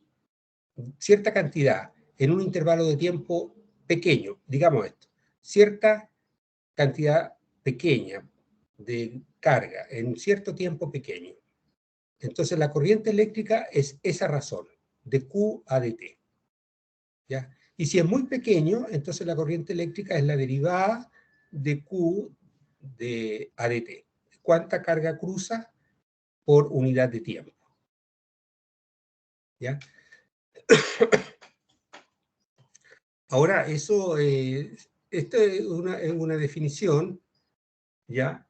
cierta cantidad, en un intervalo de tiempo pequeño, digamos esto, cierta cantidad pequeña de carga en cierto tiempo pequeño. Entonces la corriente eléctrica es esa razón, de Q a dt. ¿Ya? Y si es muy pequeño, entonces la corriente eléctrica es la derivada de Q de a dt. ¿Cuánta carga cruza por unidad de tiempo? ¿Ya? Ahora, esto es una definición, ¿ya?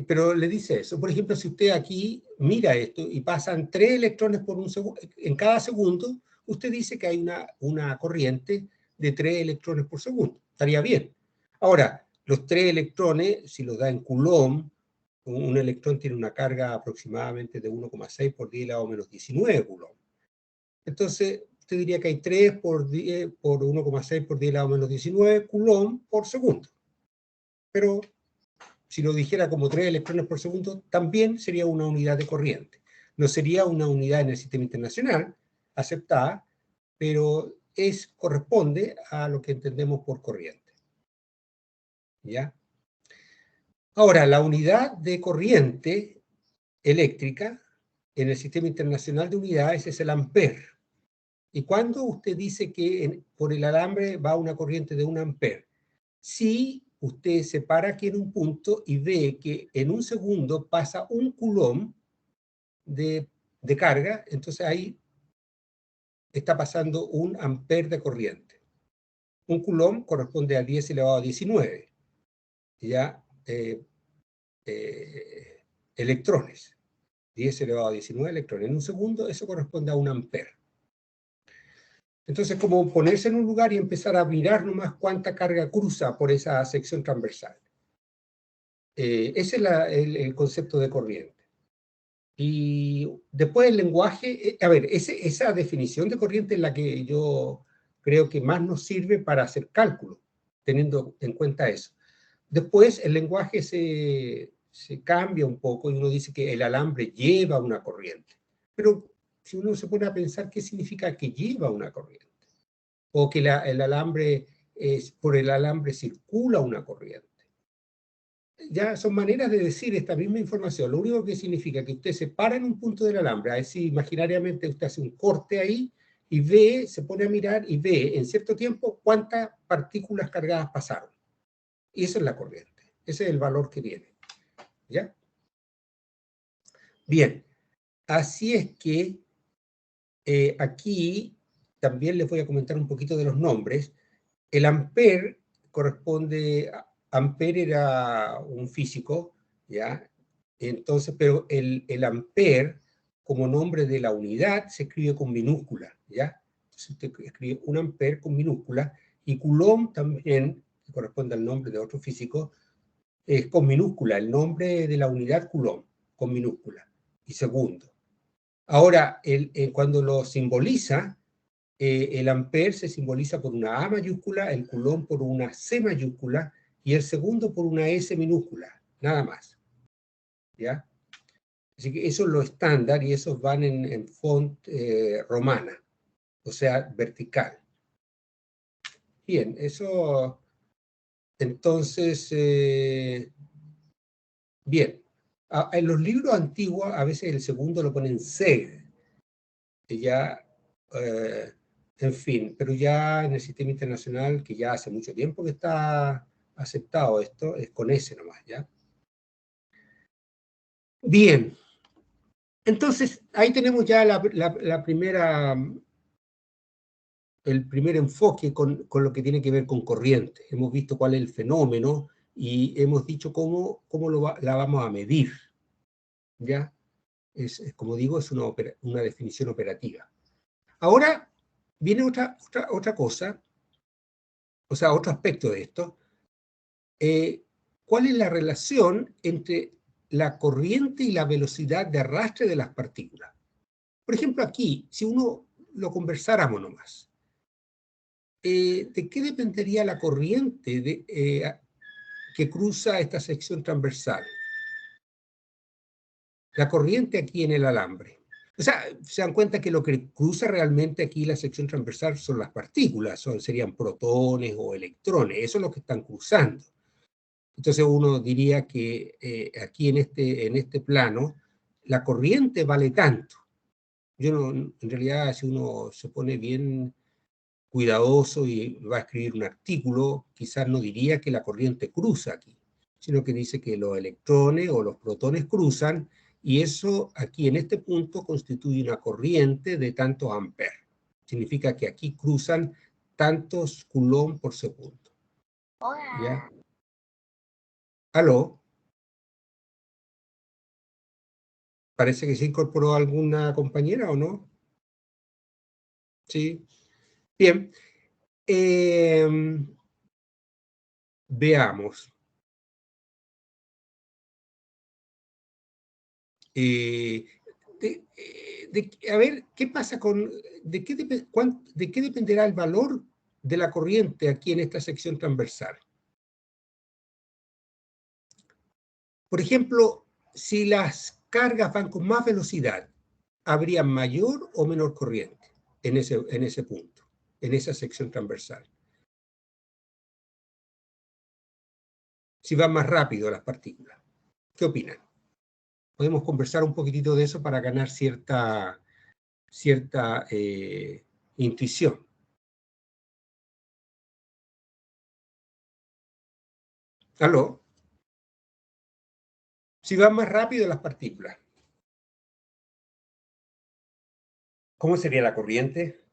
Pero le dice eso. Por ejemplo, si usted aquí mira esto y pasan 3 electrones por un segundo, en cada segundo, usted dice que hay una corriente de 3 electrones por segundo. Estaría bien. Ahora, los 3 electrones, si los da en Coulomb, un electrón tiene una carga aproximadamente de 1,6 por 10 a la menos 19 Coulomb. Entonces, usted diría que hay 3 por 1,6 por 10 a la menos 19 Coulomb por segundo. Pero si lo dijera como 3 electrones por segundo, también sería una unidad de corriente. No sería una unidad en el sistema internacional aceptada, pero corresponde a lo que entendemos por corriente. ¿Ya? Ahora, la unidad de corriente eléctrica en el sistema internacional de unidades es el ampere. ¿Y cuándo usted dice que por el alambre va una corriente de 1 ampere? Si usted se para aquí en un punto y ve que en un segundo pasa 1 Coulomb de carga, entonces ahí está pasando 1 ampere de corriente. 1 Coulomb corresponde a 10 elevado a 19, ya electrones. 10 elevado a 19 electrones. En un segundo eso corresponde a 1 ampere. Entonces, como ponerse en un lugar y empezar a mirar nomás cuánta carga cruza por esa sección transversal. Ese es el concepto de corriente. Y después el lenguaje, a ver, esa definición de corriente es la que yo creo que más nos sirve para hacer cálculo, teniendo en cuenta eso. Después el lenguaje se cambia un poco y uno dice que el alambre lleva una corriente. Pero si uno se pone a pensar, ¿qué significa que lleva una corriente? O que por el alambre circula una corriente. Ya son maneras de decir esta misma información. Lo único que significa que usted se para en un punto del alambre, es decir, imaginariamente usted hace un corte ahí y ve, se pone a mirar y ve en cierto tiempo cuántas partículas cargadas pasaron. Y eso es la corriente. Ese es el valor que tiene. ¿Ya? Bien. Así es que aquí también les voy a comentar un poquito de los nombres. El ampere corresponde, Ampere era un físico, ¿ya? Entonces, pero el ampere, como nombre de la unidad, se escribe con minúscula, ¿ya? Entonces usted escribe un ampere con minúscula, y Coulomb también, que corresponde al nombre de otro físico, es con minúscula, el nombre de la unidad Coulomb, con minúscula, y segundo. Ahora, cuando lo simboliza, el ampere se simboliza por una A mayúscula, el Coulomb por una C mayúscula y el segundo por una S minúscula, nada más. ¿Ya? Así que eso es lo estándar y esos van en font romana, o sea, vertical. Bien, eso, entonces, bien. En los libros antiguos a veces el segundo lo ponen seg, ya... en fin, pero ya en el sistema internacional, que ya hace mucho tiempo que está aceptado esto, es con ese nomás, ¿ya? Bien, Entonces, ahí tenemos ya el primer enfoque con lo que tiene que ver con corriente. Hemos visto cuál es el fenómeno y hemos dicho cómo la vamos a medir. ¿Ya? Como digo, es una definición operativa. Ahora viene otra cosa, o sea, otro aspecto de esto. ¿Cuál es la relación entre la corriente y la velocidad de arrastre de las partículas? Por ejemplo, aquí, si uno lo conversáramos nomás, ¿de qué dependería la corriente que cruza esta sección transversal? La corriente aquí en el alambre. O sea, se dan cuenta que lo que cruza realmente aquí la sección transversal son las partículas, serían protones o electrones, eso es lo que están cruzando. Entonces uno diría que aquí en este plano la corriente vale tanto. En realidad, si uno se pone bien cuidadoso y va a escribir un artículo, quizás no diría que la corriente cruza aquí, sino que dice que los electrones o los protones cruzan, y eso aquí en este punto constituye una corriente de tantos amperes. Significa que aquí cruzan tantos coulomb por segundo. ¿Ya? ¿Aló? Parece que se incorporó alguna compañera, ¿o no? Sí. Bien. Veamos. A ver, ¿qué pasa de qué dependerá el valor de la corriente aquí en esta sección transversal? Por ejemplo, si las cargas van con más velocidad, ¿habría mayor o menor corriente en ese punto, en esa sección transversal? Si van más rápido las partículas. ¿Qué opinan? Podemos conversar un poquitito de eso para ganar cierta intuición. ¿Aló? Si van más rápido las partículas, ¿cómo sería la corriente?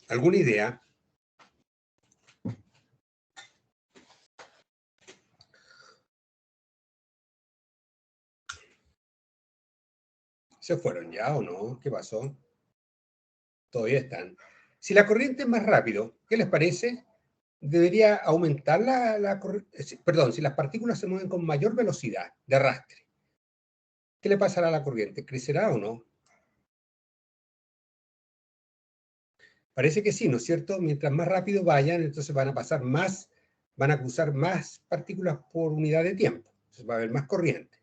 ¿Alguna idea? ¿Se fueron ya o no? ¿Qué pasó? Todavía están. Si la corriente es más rápido, ¿qué les parece? Debería aumentar la corriente. Perdón, si las partículas se mueven con mayor velocidad de arrastre, ¿qué le pasará a la corriente? ¿Crecerá o no? Parece que sí, ¿no es cierto? Mientras más rápido vayan, entonces van a cruzar más partículas por unidad de tiempo. Entonces va a haber más corriente.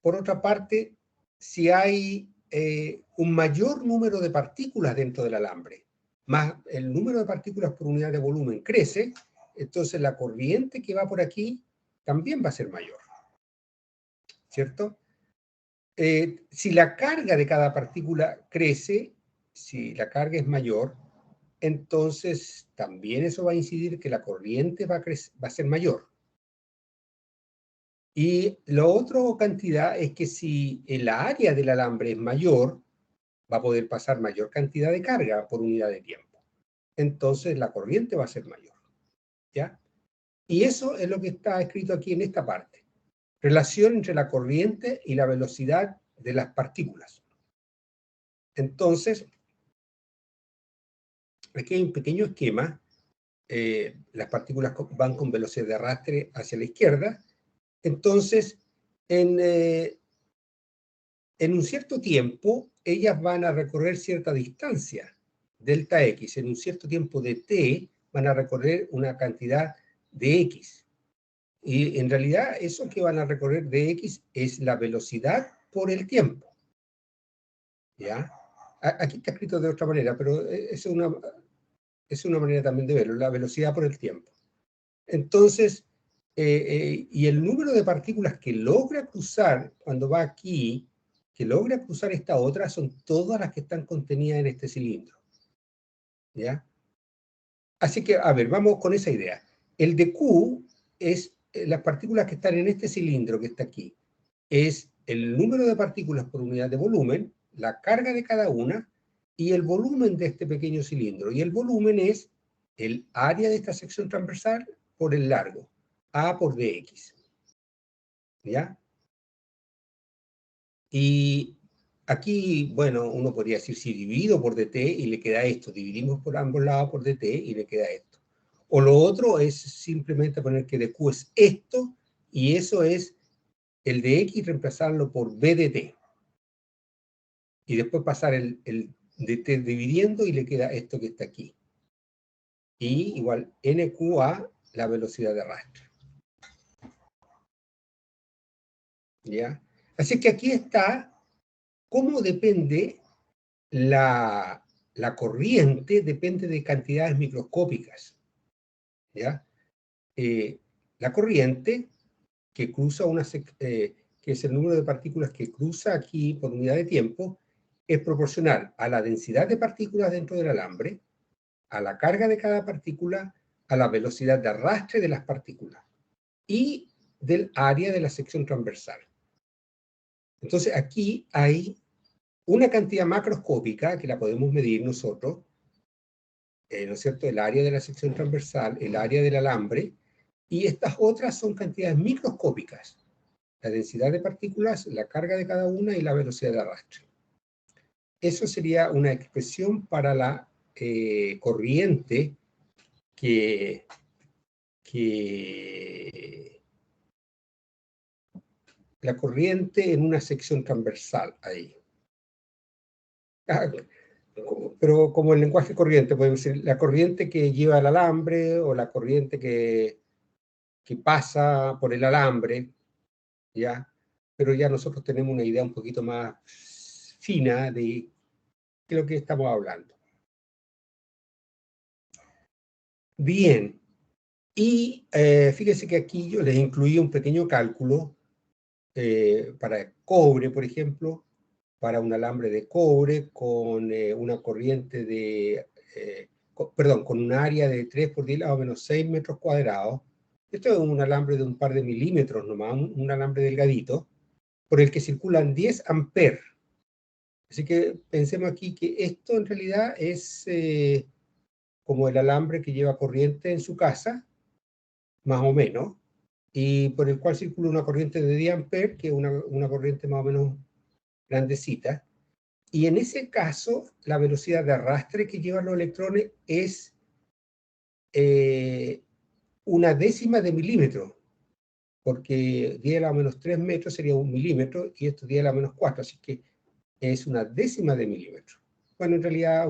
Por otra parte, si hay un mayor número de partículas dentro del alambre, más el número de partículas por unidad de volumen crece, entonces la corriente que va por aquí también va a ser mayor, ¿cierto? Si la carga de cada partícula crece, si la carga es mayor, entonces también eso va a incidir que la corriente va a ser mayor. Y la otra cantidad es que si el área del alambre es mayor, va a poder pasar mayor cantidad de carga por unidad de tiempo. Entonces la corriente va a ser mayor. ¿Ya? Y eso es lo que está escrito aquí en esta parte. Relación entre la corriente y la velocidad de las partículas. Entonces, aquí hay un pequeño esquema. Las partículas van con velocidad de arrastre hacia la izquierda. Entonces, en un cierto tiempo, ellas van a recorrer cierta distancia, delta X. En un cierto tiempo de t, van a recorrer una cantidad de X. Y en realidad, eso que van a recorrer de X es la velocidad por el tiempo. ¿Ya? Aquí está escrito de otra manera, pero es una manera también de verlo, la velocidad por el tiempo. Entonces, y el número de partículas que logra cruzar cuando va aquí, que logra cruzar esta otra, son todas las que están contenidas en este cilindro. ¿Ya? Así que, a ver, vamos con esa idea. El de Q es las partículas que están en este cilindro que está aquí. Es el número de partículas por unidad de volumen, la carga de cada una y el volumen de este pequeño cilindro. Y el volumen es el área de esta sección transversal por el largo, A por dx. ¿Ya? Y aquí, bueno, uno podría decir si divido por dt y le queda esto, dividimos por ambos lados por dt y le queda esto. O lo otro es simplemente poner que dq es esto y eso es el de x reemplazarlo por b de t. Y después pasar el dt dividiendo y le queda esto que está aquí. Y igual nqa la velocidad de arrastre. ¿Ya? Así que aquí está cómo depende la corriente, depende de cantidades microscópicas. ¿Ya? La corriente que cruza que es el número de partículas que cruza aquí por unidad de tiempo, es proporcional a la densidad de partículas dentro del alambre, a la carga de cada partícula, a la velocidad de arrastre de las partículas y del área de la sección transversal. Entonces aquí hay una cantidad macroscópica que la podemos medir nosotros, ¿no es cierto? El área de la sección transversal, el área del alambre, y estas otras son cantidades microscópicas. La densidad de partículas, la carga de cada una y la velocidad de arrastre. Eso sería una expresión para la corriente que la corriente en una sección transversal ahí. Pero como el lenguaje corriente, podemos decir la corriente que lleva el alambre o la corriente que pasa por el alambre, ¿ya? Pero ya nosotros tenemos una idea un poquito más fina de lo que estamos hablando. Bien, y fíjense que aquí yo les incluí un pequeño cálculo para cobre, por ejemplo, para un alambre de cobre con una corriente de, con un área de 3 por 10 a o menos 6 metros cuadrados. Esto es un alambre de un par de milímetros nomás, un alambre delgadito, por el que circulan 10 amperes. Así que pensemos aquí que esto en realidad es como el alambre que lleva corriente en su casa, más o menos, y por el cual circula una corriente de 10 amperes, que es una corriente más o menos grandecita. Y en ese caso, la velocidad de arrastre que llevan los electrones es una décima de milímetro, porque 10 a la menos 3 metros sería 1 milímetro, y esto 10 a la menos 4, así que es una décima de milímetro. Bueno, en realidad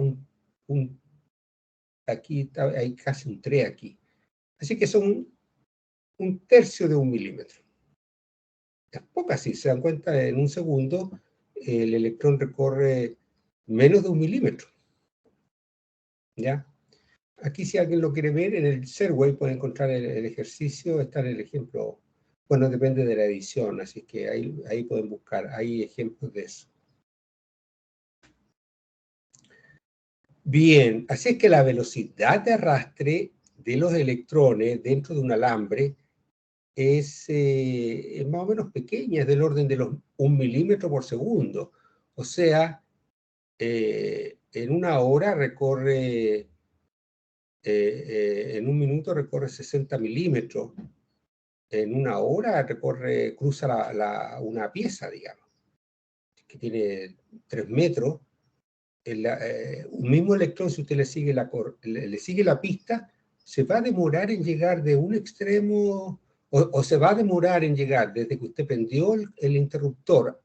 aquí hay casi un 3 aquí. Así que son un tercio de 1 milímetro. Es poca, si se dan cuenta, en un segundo el electrón recorre menos de 1 milímetro. ¿Ya? Aquí si alguien lo quiere ver, en el Serway puede encontrar el ejercicio, está en el ejemplo, bueno, depende de la edición, así que ahí pueden buscar, hay ejemplos de eso. Bien, así es que la velocidad de arrastre de los electrones dentro de un alambre es más o menos pequeña, es del orden de los 1 milímetro por segundo. O sea, en una hora recorre, en un minuto recorre 60 milímetros. En una hora cruza una pieza, digamos, que tiene 3 metros. Un mismo electrón, si usted le sigue la pista, se va a demorar en llegar de un extremo, o se va a demorar en llegar desde que usted prendió el interruptor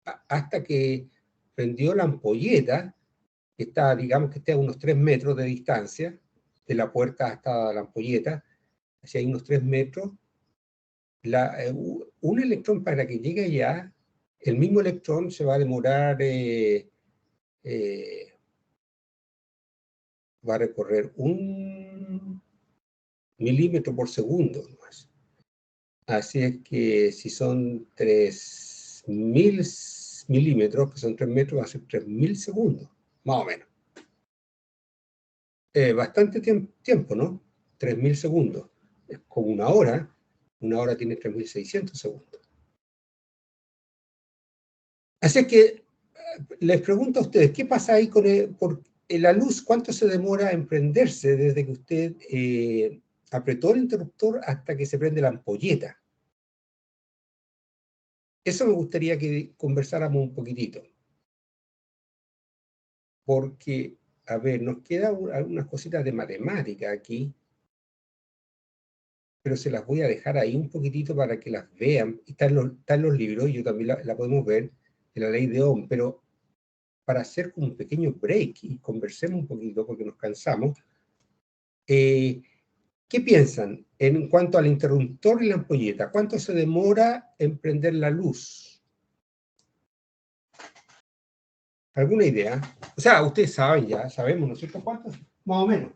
hasta que prendió la ampolleta, que está, digamos que esté a unos 3 metros de distancia, de la puerta hasta la ampolleta, hacia unos 3 metros. Un electrón para que llegue allá, el mismo electrón se va a demorar, va a recorrer 1 milímetro por segundo nomás. Así es que si son 3000 milímetros, que son 3 metros, va a ser 3000 segundos, más o menos. Bastante tiempo, ¿no? 3.000 segundos. Es como una hora. Una hora tiene 3.600 segundos. Así que les pregunto a ustedes, ¿qué pasa ahí con la luz? ¿Cuánto se demora en prenderse desde que usted apretó el interruptor hasta que se prende la ampolleta? Eso me gustaría que conversáramos un poquitito. Porque, a ver, nos quedan algunas cositas de matemática aquí, pero se las voy a dejar ahí un poquitito para que las vean. Están los libros, yo también la podemos ver, de la ley de Ohm, pero para hacer como un pequeño break y conversemos un poquito porque nos cansamos, ¿qué piensan en cuanto al interruptor y la ampolleta? ¿Cuánto se demora en prender la luz? ¿Alguna idea? O sea, ustedes saben ya, sabemos, ¿no es cierto? ¿Cuánto? Más o menos.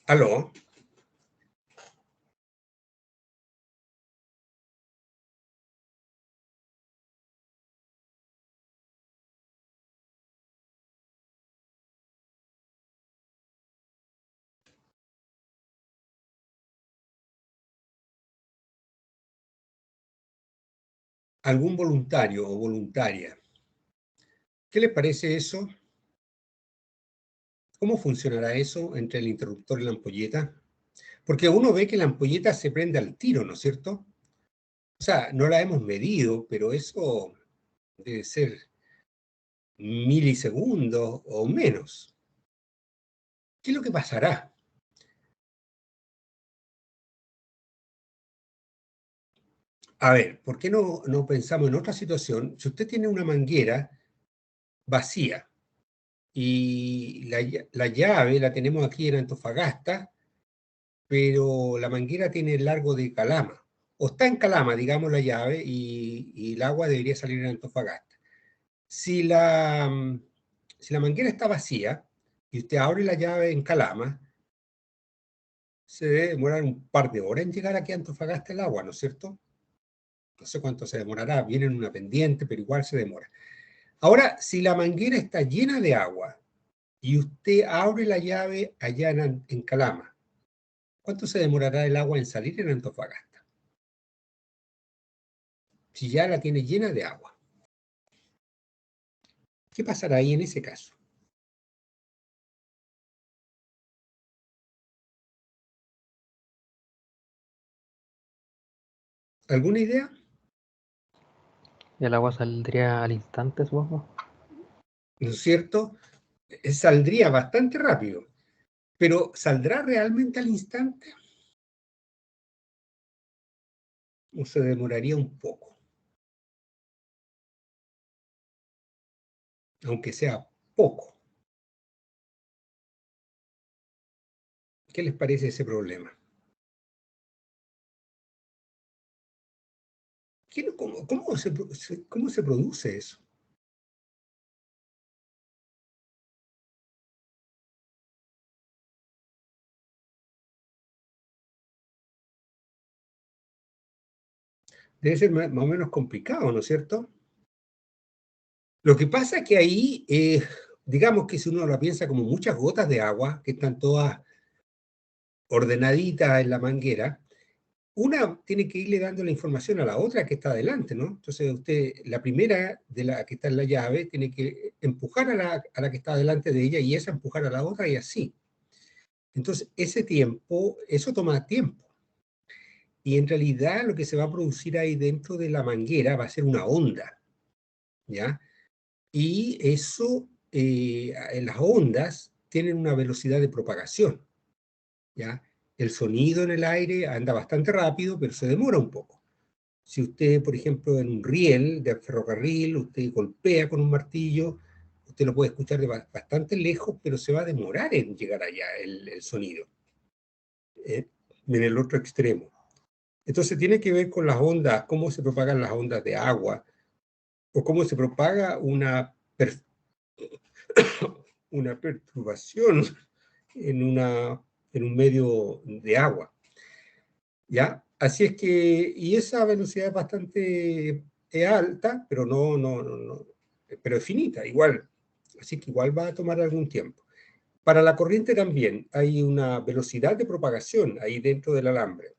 ¿Aló? ¿Algún voluntario o voluntaria? ¿Qué les parece eso? ¿Cómo funcionará eso entre el interruptor y la ampolleta? Porque uno ve que la ampolleta se prende al tiro, ¿no es cierto? O sea, no la hemos medido, pero eso debe ser milisegundos o menos. ¿Qué es lo que pasará? A ver, ¿por qué no pensamos en otra situación? Si usted tiene una manguera vacía y la llave la tenemos aquí en Antofagasta, pero la manguera tiene el largo de Calama, o está en Calama, digamos, la llave, y el agua debería salir en Antofagasta. Si la manguera está vacía y usted abre la llave en Calama, se debe demorar un par de horas en llegar aquí a Antofagasta el agua, ¿no es cierto? No sé cuánto se demorará, viene en una pendiente, pero igual se demora. Ahora, si la manguera está llena de agua y usted abre la llave allá en Calama, ¿cuánto se demorará el agua en salir en Antofagasta? Si ya la tiene llena de agua. ¿Qué pasará ahí en ese caso? ¿Alguna idea? El agua saldría al instante, supongo. ¿No es cierto? Saldría bastante rápido, pero ¿saldrá realmente al instante? ¿O se demoraría un poco? Aunque sea poco. ¿Qué les parece ese problema? ¿Cómo se produce eso? Debe ser más o menos complicado, ¿no es cierto? Lo que pasa es que ahí, digamos que si uno lo piensa como muchas gotas de agua que están todas ordenaditas en la manguera, una tiene que irle dando la información a la otra que está adelante, ¿no? Entonces usted, la primera de la que está en la llave, tiene que empujar a la que está delante de ella y esa empujar a la otra y así. Entonces, ese tiempo, eso toma tiempo. Y en realidad lo que se va a producir ahí dentro de la manguera va a ser una onda, ¿ya? Y eso, las ondas tienen una velocidad de propagación, ¿ya? El sonido en el aire anda bastante rápido, pero se demora un poco. Si usted, por ejemplo, en un riel de ferrocarril, usted golpea con un martillo, usted lo puede escuchar de bastante lejos, pero se va a demorar en llegar allá el sonido. en el otro extremo. Entonces tiene que ver con las ondas, cómo se propagan las ondas de agua, o cómo se propaga una perturbación en un medio de agua. ¿Ya? Así es que, y esa velocidad es bastante alta, pero pero es finita, igual. Así que igual va a tomar algún tiempo. Para la corriente también hay una velocidad de propagación ahí dentro del alambre.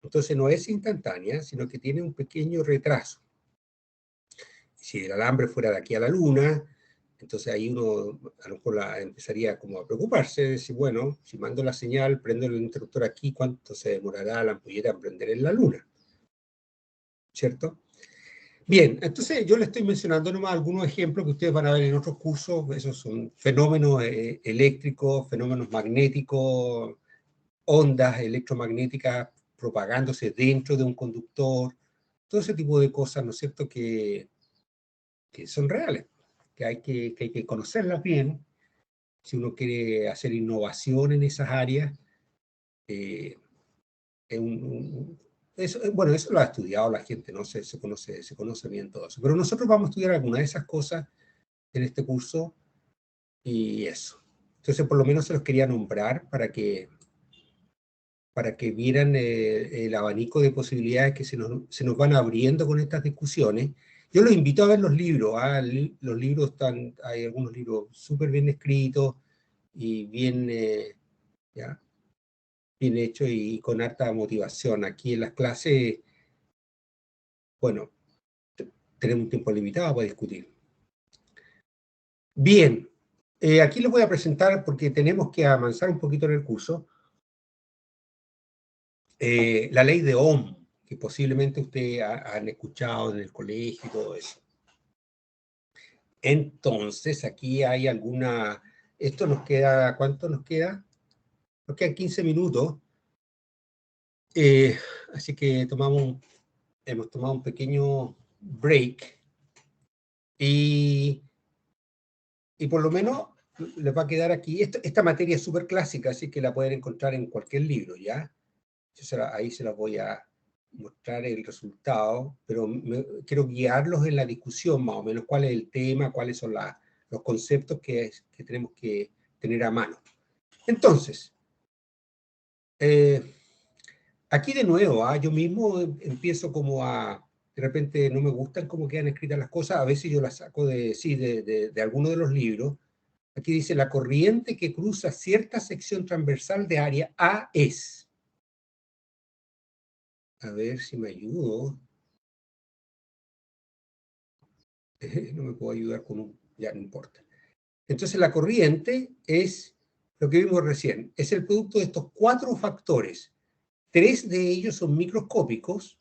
Entonces no es instantánea, sino que tiene un pequeño retraso. Si el alambre fuera de aquí a la luna, entonces ahí uno a lo mejor empezaría como a preocuparse, de decir, bueno, si mando la señal, prendo el interruptor aquí, ¿cuánto se demorará la ampolleta en prender en la luna? ¿Cierto? Bien, entonces yo le estoy mencionando nomás algunos ejemplos que ustedes van a ver en otros cursos. Esos son fenómenos eléctricos, fenómenos magnéticos, ondas electromagnéticas propagándose dentro de un conductor, todo ese tipo de cosas, ¿no es cierto?, que son reales, que hay que conocerlas bien. Si uno quiere hacer innovación en esas áreas, bueno, eso lo ha estudiado la gente, ¿no? Se conoce bien todo eso. Pero nosotros vamos a estudiar algunas de esas cosas en este curso y eso. Entonces, por lo menos se los quería nombrar para que vieran el abanico de posibilidades que se nos van abriendo con estas discusiones. Yo los invito a ver los libros. Los libros hay algunos libros súper bien escritos y bien hechos y con harta motivación. Aquí en las clases, bueno, tenemos un tiempo limitado para discutir. Bien, aquí les voy a presentar, porque tenemos que avanzar un poquito en el curso, la ley de Ohm, que posiblemente ustedes han escuchado en el colegio y todo eso. Entonces, aquí hay alguna... Esto nos queda... ¿Cuánto nos queda? Nos quedan 15 minutos. Así que hemos tomado un pequeño break. Y por lo menos les va a quedar aquí... Esta materia es súper clásica, así que la pueden encontrar en cualquier libro, ¿ya? Ahí se las voy a mostrar el resultado, pero quiero guiarlos en la discusión, más o menos, cuál es el tema, cuáles son los conceptos que tenemos que tener a mano. Entonces, aquí de nuevo, yo mismo empiezo como de repente no me gustan cómo quedan escritas las cosas, a veces yo las saco de alguno de los libros. Aquí dice, la corriente que cruza cierta sección transversal de área A es... A ver si me ayudo. No me puedo ayudar con ya no importa. Entonces la corriente es lo que vimos recién, es el producto de estos 4 factores. 3 de ellos son microscópicos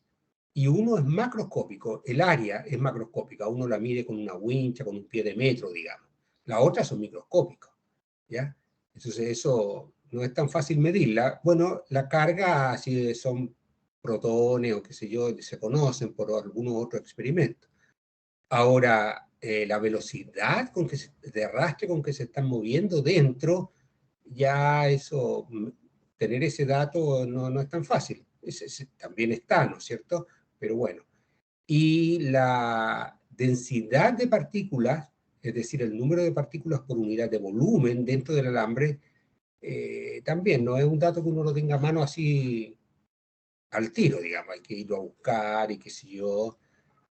y uno es macroscópico. El área es macroscópica, uno la mide con una wincha, con un pie de metro, digamos. Las otras son microscópicas, ¿ya? Entonces eso no es tan fácil medirla. Bueno, la carga, si son protones o qué sé yo, se conocen por algunos otros experimentos. Ahora, la velocidad de arrastre con que se están moviendo dentro, ya eso, tener ese dato no es tan fácil. También está, ¿no es cierto? Pero bueno. Y la densidad de partículas, es decir, el número de partículas por unidad de volumen dentro del alambre, también no es un dato que uno lo tenga a mano así al tiro, digamos. Hay que irlo a buscar y qué sé yo.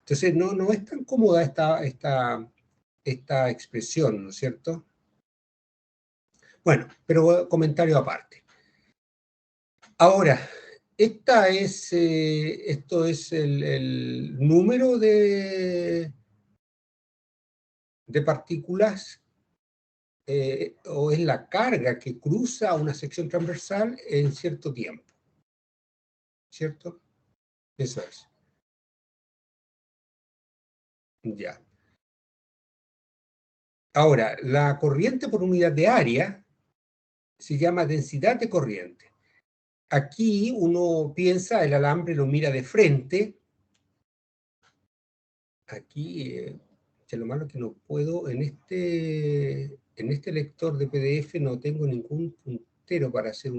Entonces, no es tan cómoda esta expresión, ¿no es cierto? Bueno, pero comentario aparte. Ahora, esto es el número de partículas, o es la carga que cruza una sección transversal en cierto tiempo. ¿Cierto? Eso es. Ya. Ahora, la corriente por unidad de área se llama densidad de corriente. Aquí uno piensa, el alambre lo mira de frente. Aquí, lo malo es que no puedo, en este lector de PDF no tengo ningún puntero para hacer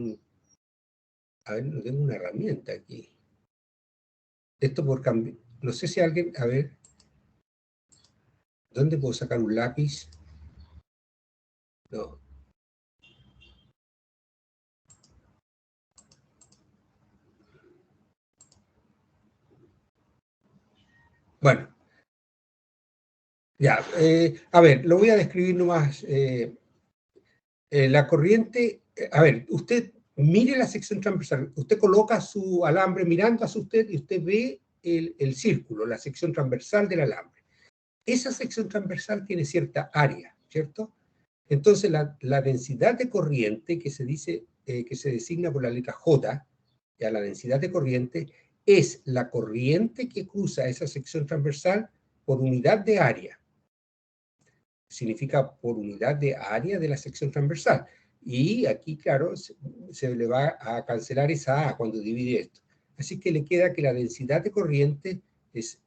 A ver, no tengo una herramienta aquí. Esto por cambio. No sé si alguien, a ver, ¿dónde puedo sacar un lápiz? No. Bueno, ya. A ver, lo voy a describir nomás. La corriente, a ver, usted mire la sección transversal. Usted coloca su alambre mirando hacia usted y usted ve el círculo, la sección transversal del alambre. Esa sección transversal tiene cierta área, ¿cierto? Entonces, la densidad de corriente que se dice, que se designa por la letra J, ya la densidad de corriente, es la corriente que cruza esa sección transversal por unidad de área. Significa por unidad de área de la sección transversal. Y aquí, claro, se le va a cancelar esa A cuando divide esto. Así que le queda que la densidad de corriente es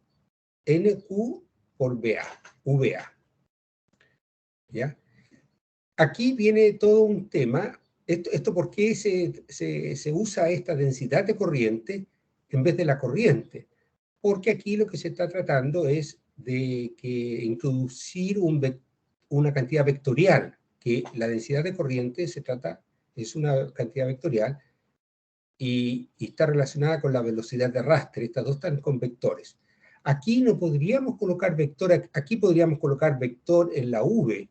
NQ por VA. ¿Ya? Aquí viene todo un tema. Esto ¿por qué se usa esta densidad de corriente en vez de la corriente? Porque aquí lo que se está tratando es de introducir una cantidad vectorial, que la densidad de corriente es una cantidad vectorial y está relacionada con la velocidad de arrastre. Estas dos están con vectores. Aquí no podríamos colocar vector, aquí podríamos colocar vector en la V,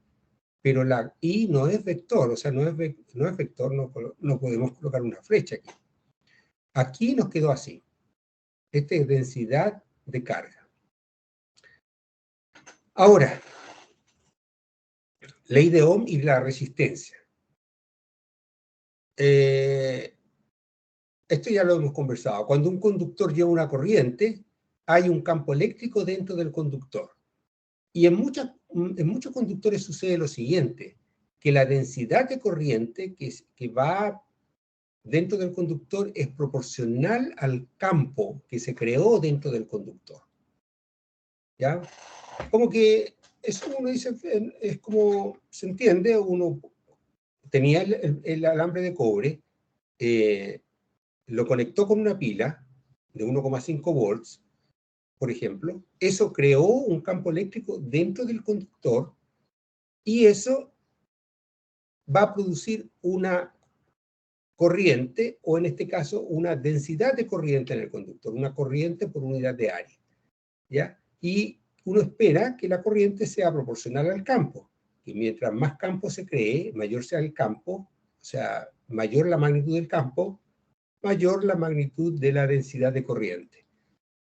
pero la I no es vector, o sea, no es vector, no podemos colocar una flecha aquí. Aquí nos quedó así. Esta es densidad de carga. Ahora, ley de Ohm y la resistencia. Esto ya lo hemos conversado. Cuando un conductor lleva una corriente, hay un campo eléctrico dentro del conductor. Y en muchos conductores sucede lo siguiente, que la densidad de corriente que va dentro del conductor es proporcional al campo que se creó dentro del conductor. ¿Ya? Como que eso uno dice, es como se entiende, uno tenía el alambre de cobre, lo conectó con una pila de 1,5 volts, por ejemplo, eso creó un campo eléctrico dentro del conductor y eso va a producir una corriente, o en este caso, una densidad de corriente en el conductor, una corriente por unidad de área, ¿ya? Y uno espera que la corriente sea proporcional al campo, y mientras más campo se cree, mayor sea el campo, o sea, mayor la magnitud del campo, mayor la magnitud de la densidad de corriente.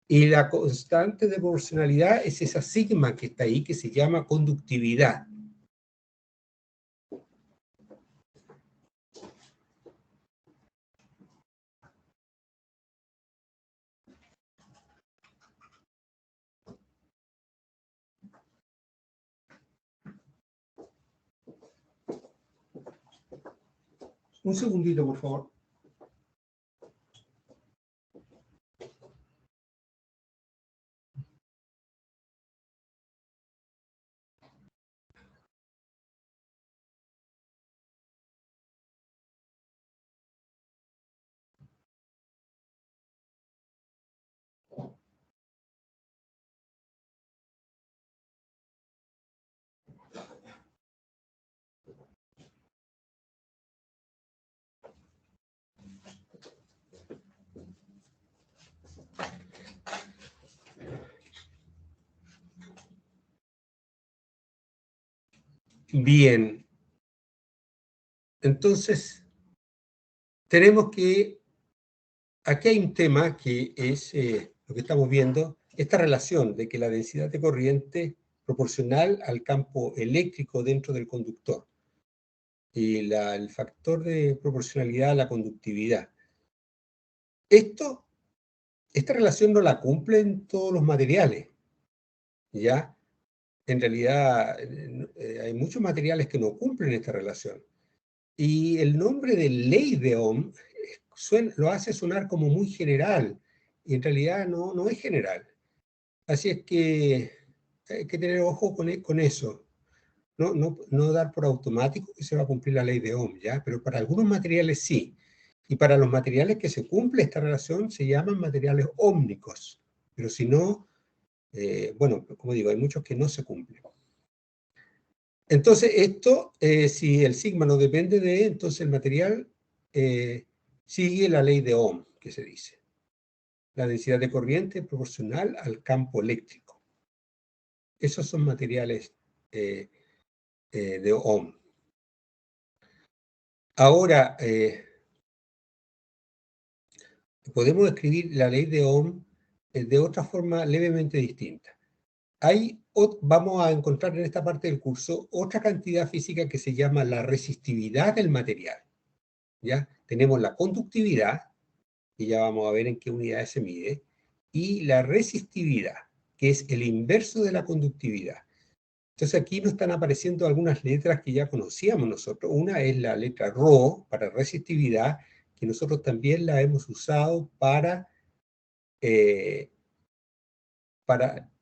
Y la constante de proporcionalidad es esa sigma que está ahí, que se llama conductividad. Un segundito, por favor. Bien. Entonces, tenemos que, aquí hay un tema que es lo que estamos viendo, esta relación de que la densidad de corriente proporcional al campo eléctrico dentro del conductor y el factor de proporcionalidad a la conductividad. Esta relación no la cumplen todos los materiales, ¿ya? En realidad hay muchos materiales que no cumplen esta relación. Y el nombre de ley de Ohm lo hace sonar como muy general, y en realidad no es general. Así es que hay que tener ojo con eso. No dar por automático que se va a cumplir la ley de Ohm, ¿ya? Pero para algunos materiales sí. Y para los materiales que se cumple esta relación se llaman materiales ómnicos. Pero si no, bueno, como digo, hay muchos que no se cumplen. Entonces, esto, si el sigma no depende de, entonces el material sigue la ley de Ohm, que se dice. La densidad de corriente es proporcional al campo eléctrico. Esos son materiales de Ohm. Ahora, podemos escribir la ley de Ohm de otra forma levemente distinta. Vamos a encontrar en esta parte del curso otra cantidad física que se llama la resistividad del material. ¿Ya? Tenemos la conductividad, y ya vamos a ver en qué unidades se mide, y la resistividad, que es el inverso de la conductividad. Entonces aquí nos están apareciendo algunas letras que ya conocíamos nosotros. Una es la letra Rho para resistividad, que nosotros también la hemos usado para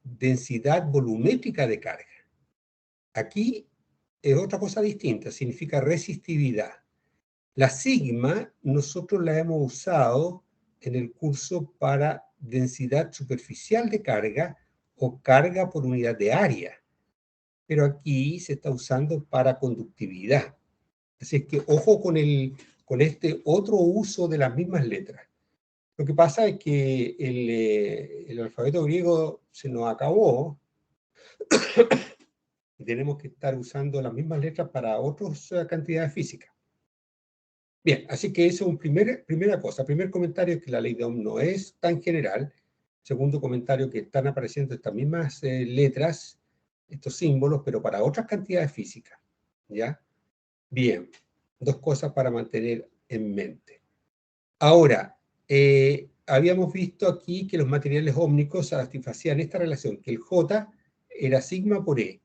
densidad volumétrica de carga. Aquí es otra cosa distinta, significa resistividad. La sigma nosotros la hemos usado en el curso para densidad superficial de carga o carga por unidad de área, pero aquí se está usando para conductividad. Así es que ojo con este otro uso de las mismas letras. Lo que pasa es que el alfabeto griego se nos acabó y tenemos que estar usando las mismas letras para otras cantidades físicas. Bien, así que eso es primera cosa. Primer comentario es que la ley de Ohm no es tan general. Segundo comentario, que están apareciendo estas mismas letras, estos símbolos, pero para otras cantidades físicas. ¿Ya? Bien, dos cosas para mantener en mente. Ahora, habíamos visto aquí que los materiales ómnicos satisfacían esta relación, que el J era sigma por E.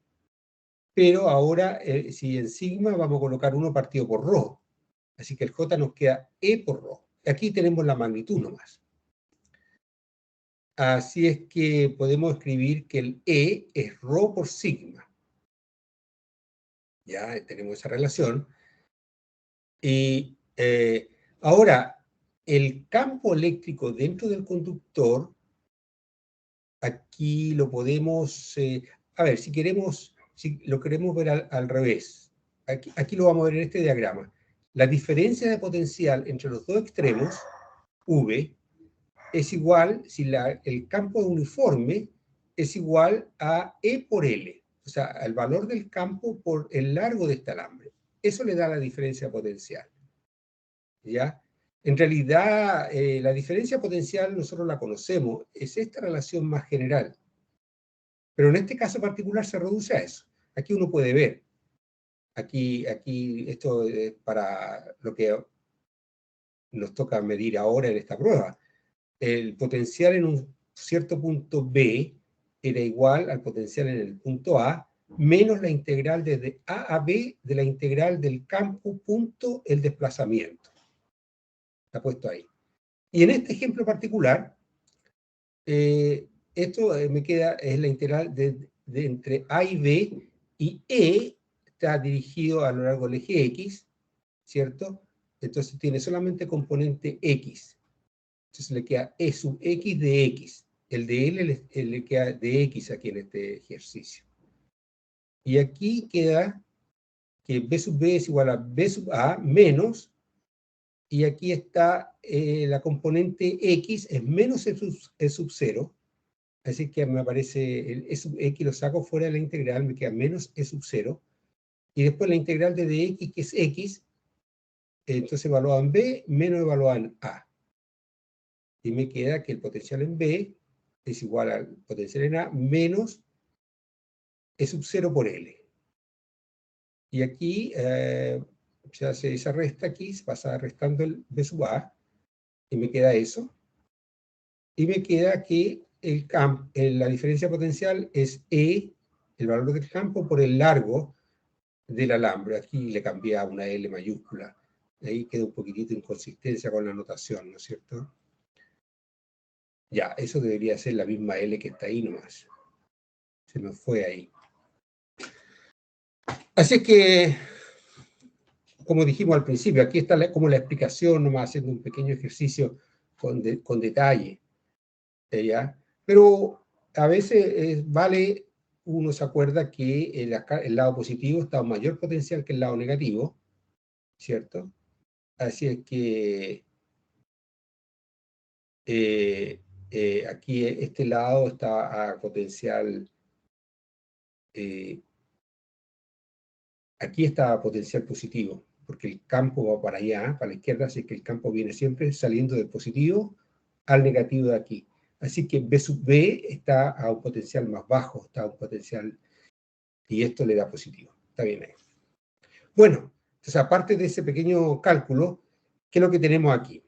Pero ahora, si en sigma vamos a colocar 1 partido por ρ. Así que el J nos queda E por ρ. Aquí tenemos la magnitud nomás. Así es que podemos escribir que el E es ρ por sigma. Ya tenemos esa relación. Y ahora, el campo eléctrico dentro del conductor, aquí lo podemos... a ver, si lo queremos ver al revés, aquí lo vamos a ver en este diagrama. La diferencia de potencial entre los dos extremos, V, es igual, si el campo es uniforme, es igual a E por L. O sea, el valor del campo por el largo de este alambre. Eso le da la diferencia potencial. ¿Ya? En realidad, la diferencia potencial nosotros la conocemos, es esta relación más general. Pero en este caso particular se reduce a eso. Aquí uno puede ver. Aquí esto es para lo que nos toca medir ahora en esta prueba. El potencial en un cierto punto B era igual al potencial en el punto A, menos la integral desde A a B de la integral del campo punto el desplazamiento. Está puesto ahí. Y en este ejemplo particular, esto me queda, es la integral de entre A y B, y E está dirigido a lo largo del eje X, ¿cierto? Entonces tiene solamente componente X. Entonces le queda E sub X de X. El de L le queda de X aquí en este ejercicio. Y aquí queda que B sub B es igual a B sub A menos, y aquí está la componente X es menos E sub 0. Así que me aparece el E sub X, lo saco fuera de la integral, me queda menos E sub 0. Y después la integral de dx, que es X, entonces evaluado en B, menos evaluado en A. Y me queda que el potencial en B es igual al potencial en A menos E sub 0 por L. Y aquí se hace esa resta aquí, se pasa restando el B sub A, y me queda eso. Y me queda que la diferencia potencial es E, el valor del campo, por el largo del alambre. Aquí le cambié a una L mayúscula. Ahí queda un poquitito de inconsistencia con la notación, ¿no es cierto? Ya, eso debería ser la misma L que está ahí nomás. Se me fue ahí. Así que como dijimos al principio, aquí está como la explicación, nomás haciendo un pequeño ejercicio con detalle. ¿Ya? Pero a veces vale, uno se acuerda que el lado positivo está en mayor potencial que el lado negativo, ¿cierto? Así es que aquí este lado está a potencial, aquí está a potencial positivo, porque el campo va para allá, para la izquierda, así que el campo viene siempre saliendo del positivo al negativo de aquí. Así que B sub B está a un potencial más bajo, está a un potencial, y esto le da positivo. Está bien ahí. Bueno, entonces aparte de ese pequeño cálculo, ¿qué es lo que tenemos aquí?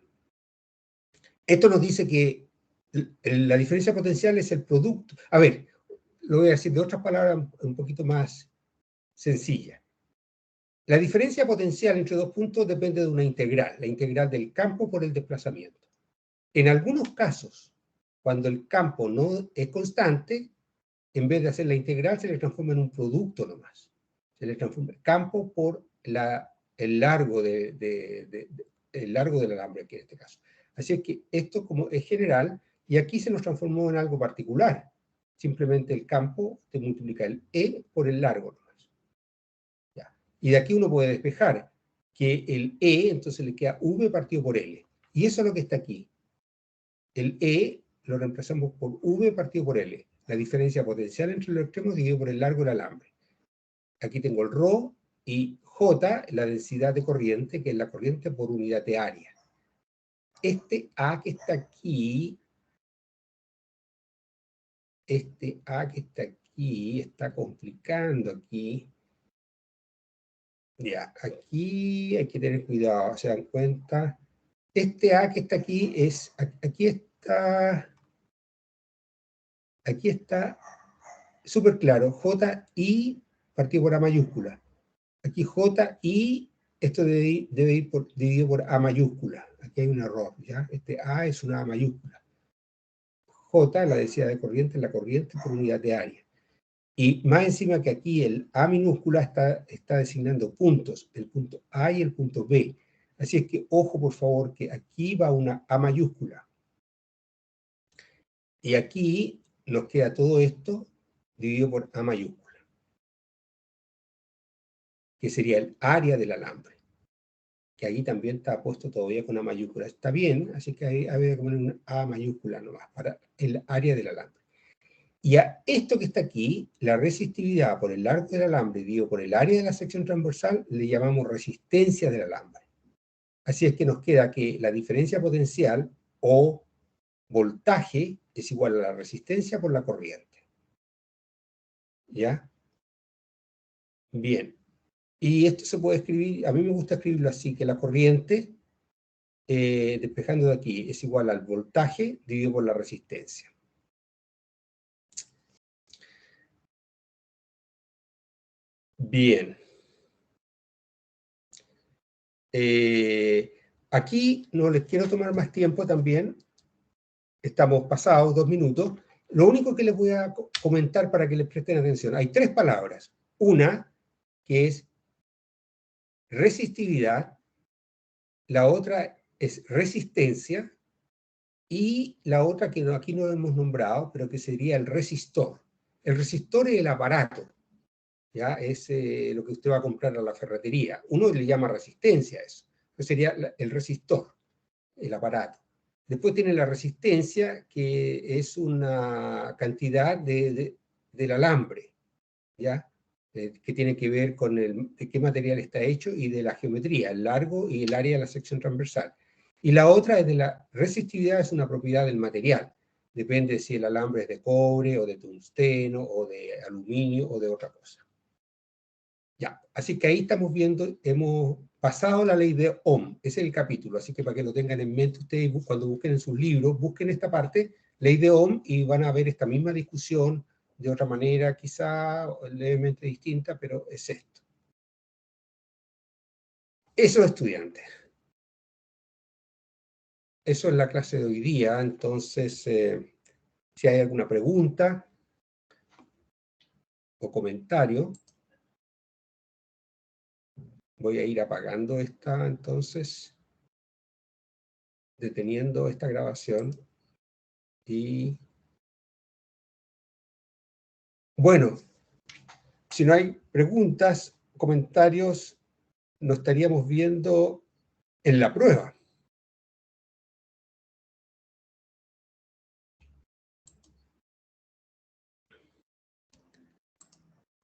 Esto nos dice que la diferencia potencial es el producto. A ver, lo voy a decir de otras palabras un poquito más sencillas. La diferencia potencial entre dos puntos depende de una integral, la integral del campo por el desplazamiento. En algunos casos, cuando el campo no es constante, en vez de hacer la integral, se le transforma en un producto nomás. Se le transforma el campo por el largo el largo del alambre, aquí en este caso. Así es que esto como es general, y aquí se nos transformó en algo particular. Simplemente el campo te multiplica el E por el largo nomás. ¿Ya? Y de aquí uno puede despejar que el E, entonces le queda V partido por L. Y eso es lo que está aquí. El E lo reemplazamos por V partido por L. La diferencia potencial entre los extremos dividido por el largo del alambre. Aquí tengo el ρ y J, la densidad de corriente, que es la corriente por unidad de área. Este A que está aquí, está complicando aquí. Ya, aquí hay que tener cuidado, se dan cuenta. Este A que está aquí aquí está súper claro, JI partido por A mayúscula. Aquí JI, esto debe ir dividido por A mayúscula. Aquí hay un error, ¿ya? Este A es una A mayúscula. J, la densidad de corriente, es la corriente por unidad de área. Y más encima que aquí el A minúscula está designando puntos, el punto A y el punto B. Así es que, ojo por favor, que aquí va una A mayúscula. Y aquí nos queda todo esto dividido por A mayúscula, que sería el área del alambre, que aquí también está puesto todavía con A mayúscula. Está bien, así que ahí había que poner una A mayúscula nomás para el área del alambre. Y a esto que está aquí, la resistividad por el largo del alambre dividido por el área de la sección transversal, le llamamos resistencia del alambre. Así es que nos queda que la diferencia potencial o voltaje es igual a la resistencia por la corriente. ¿Ya? Bien. Y esto se puede escribir, a mí me gusta escribirlo así, que la corriente, despejando de aquí, es igual al voltaje dividido por la resistencia. Bien. Aquí no les quiero tomar más tiempo también. Estamos pasados 2 minutos. Lo único que les voy a comentar para que les presten atención. Hay 3 palabras. Una, que es resistividad. La otra es resistencia. Y la otra que aquí no hemos nombrado, pero que sería el resistor. El resistor es el aparato. ¿Ya? Es lo que usted va a comprar a la ferretería. Uno le llama resistencia a eso. Eso sería el resistor, el aparato. Después tiene la resistencia, que es una cantidad del alambre, ¿ya? Que tiene que ver con de qué material está hecho y de la geometría, el largo y el área de la sección transversal. Y la otra es de la resistividad, es una propiedad del material. Depende si el alambre es de cobre o de tungsteno o de aluminio o de otra cosa. Ya, así que ahí estamos viendo, hemos pasado la ley de Ohm, ese es el capítulo, así que para que lo tengan en mente ustedes cuando busquen en sus libros, busquen esta parte, ley de Ohm, y van a ver esta misma discusión de otra manera, quizá levemente distinta, pero es esto. Eso, estudiantes. Eso es la clase de hoy día, entonces, si hay alguna pregunta o comentario. Voy a ir apagando esta, entonces, deteniendo esta grabación. Y bueno, si no hay preguntas, comentarios, nos estaríamos viendo en la prueba.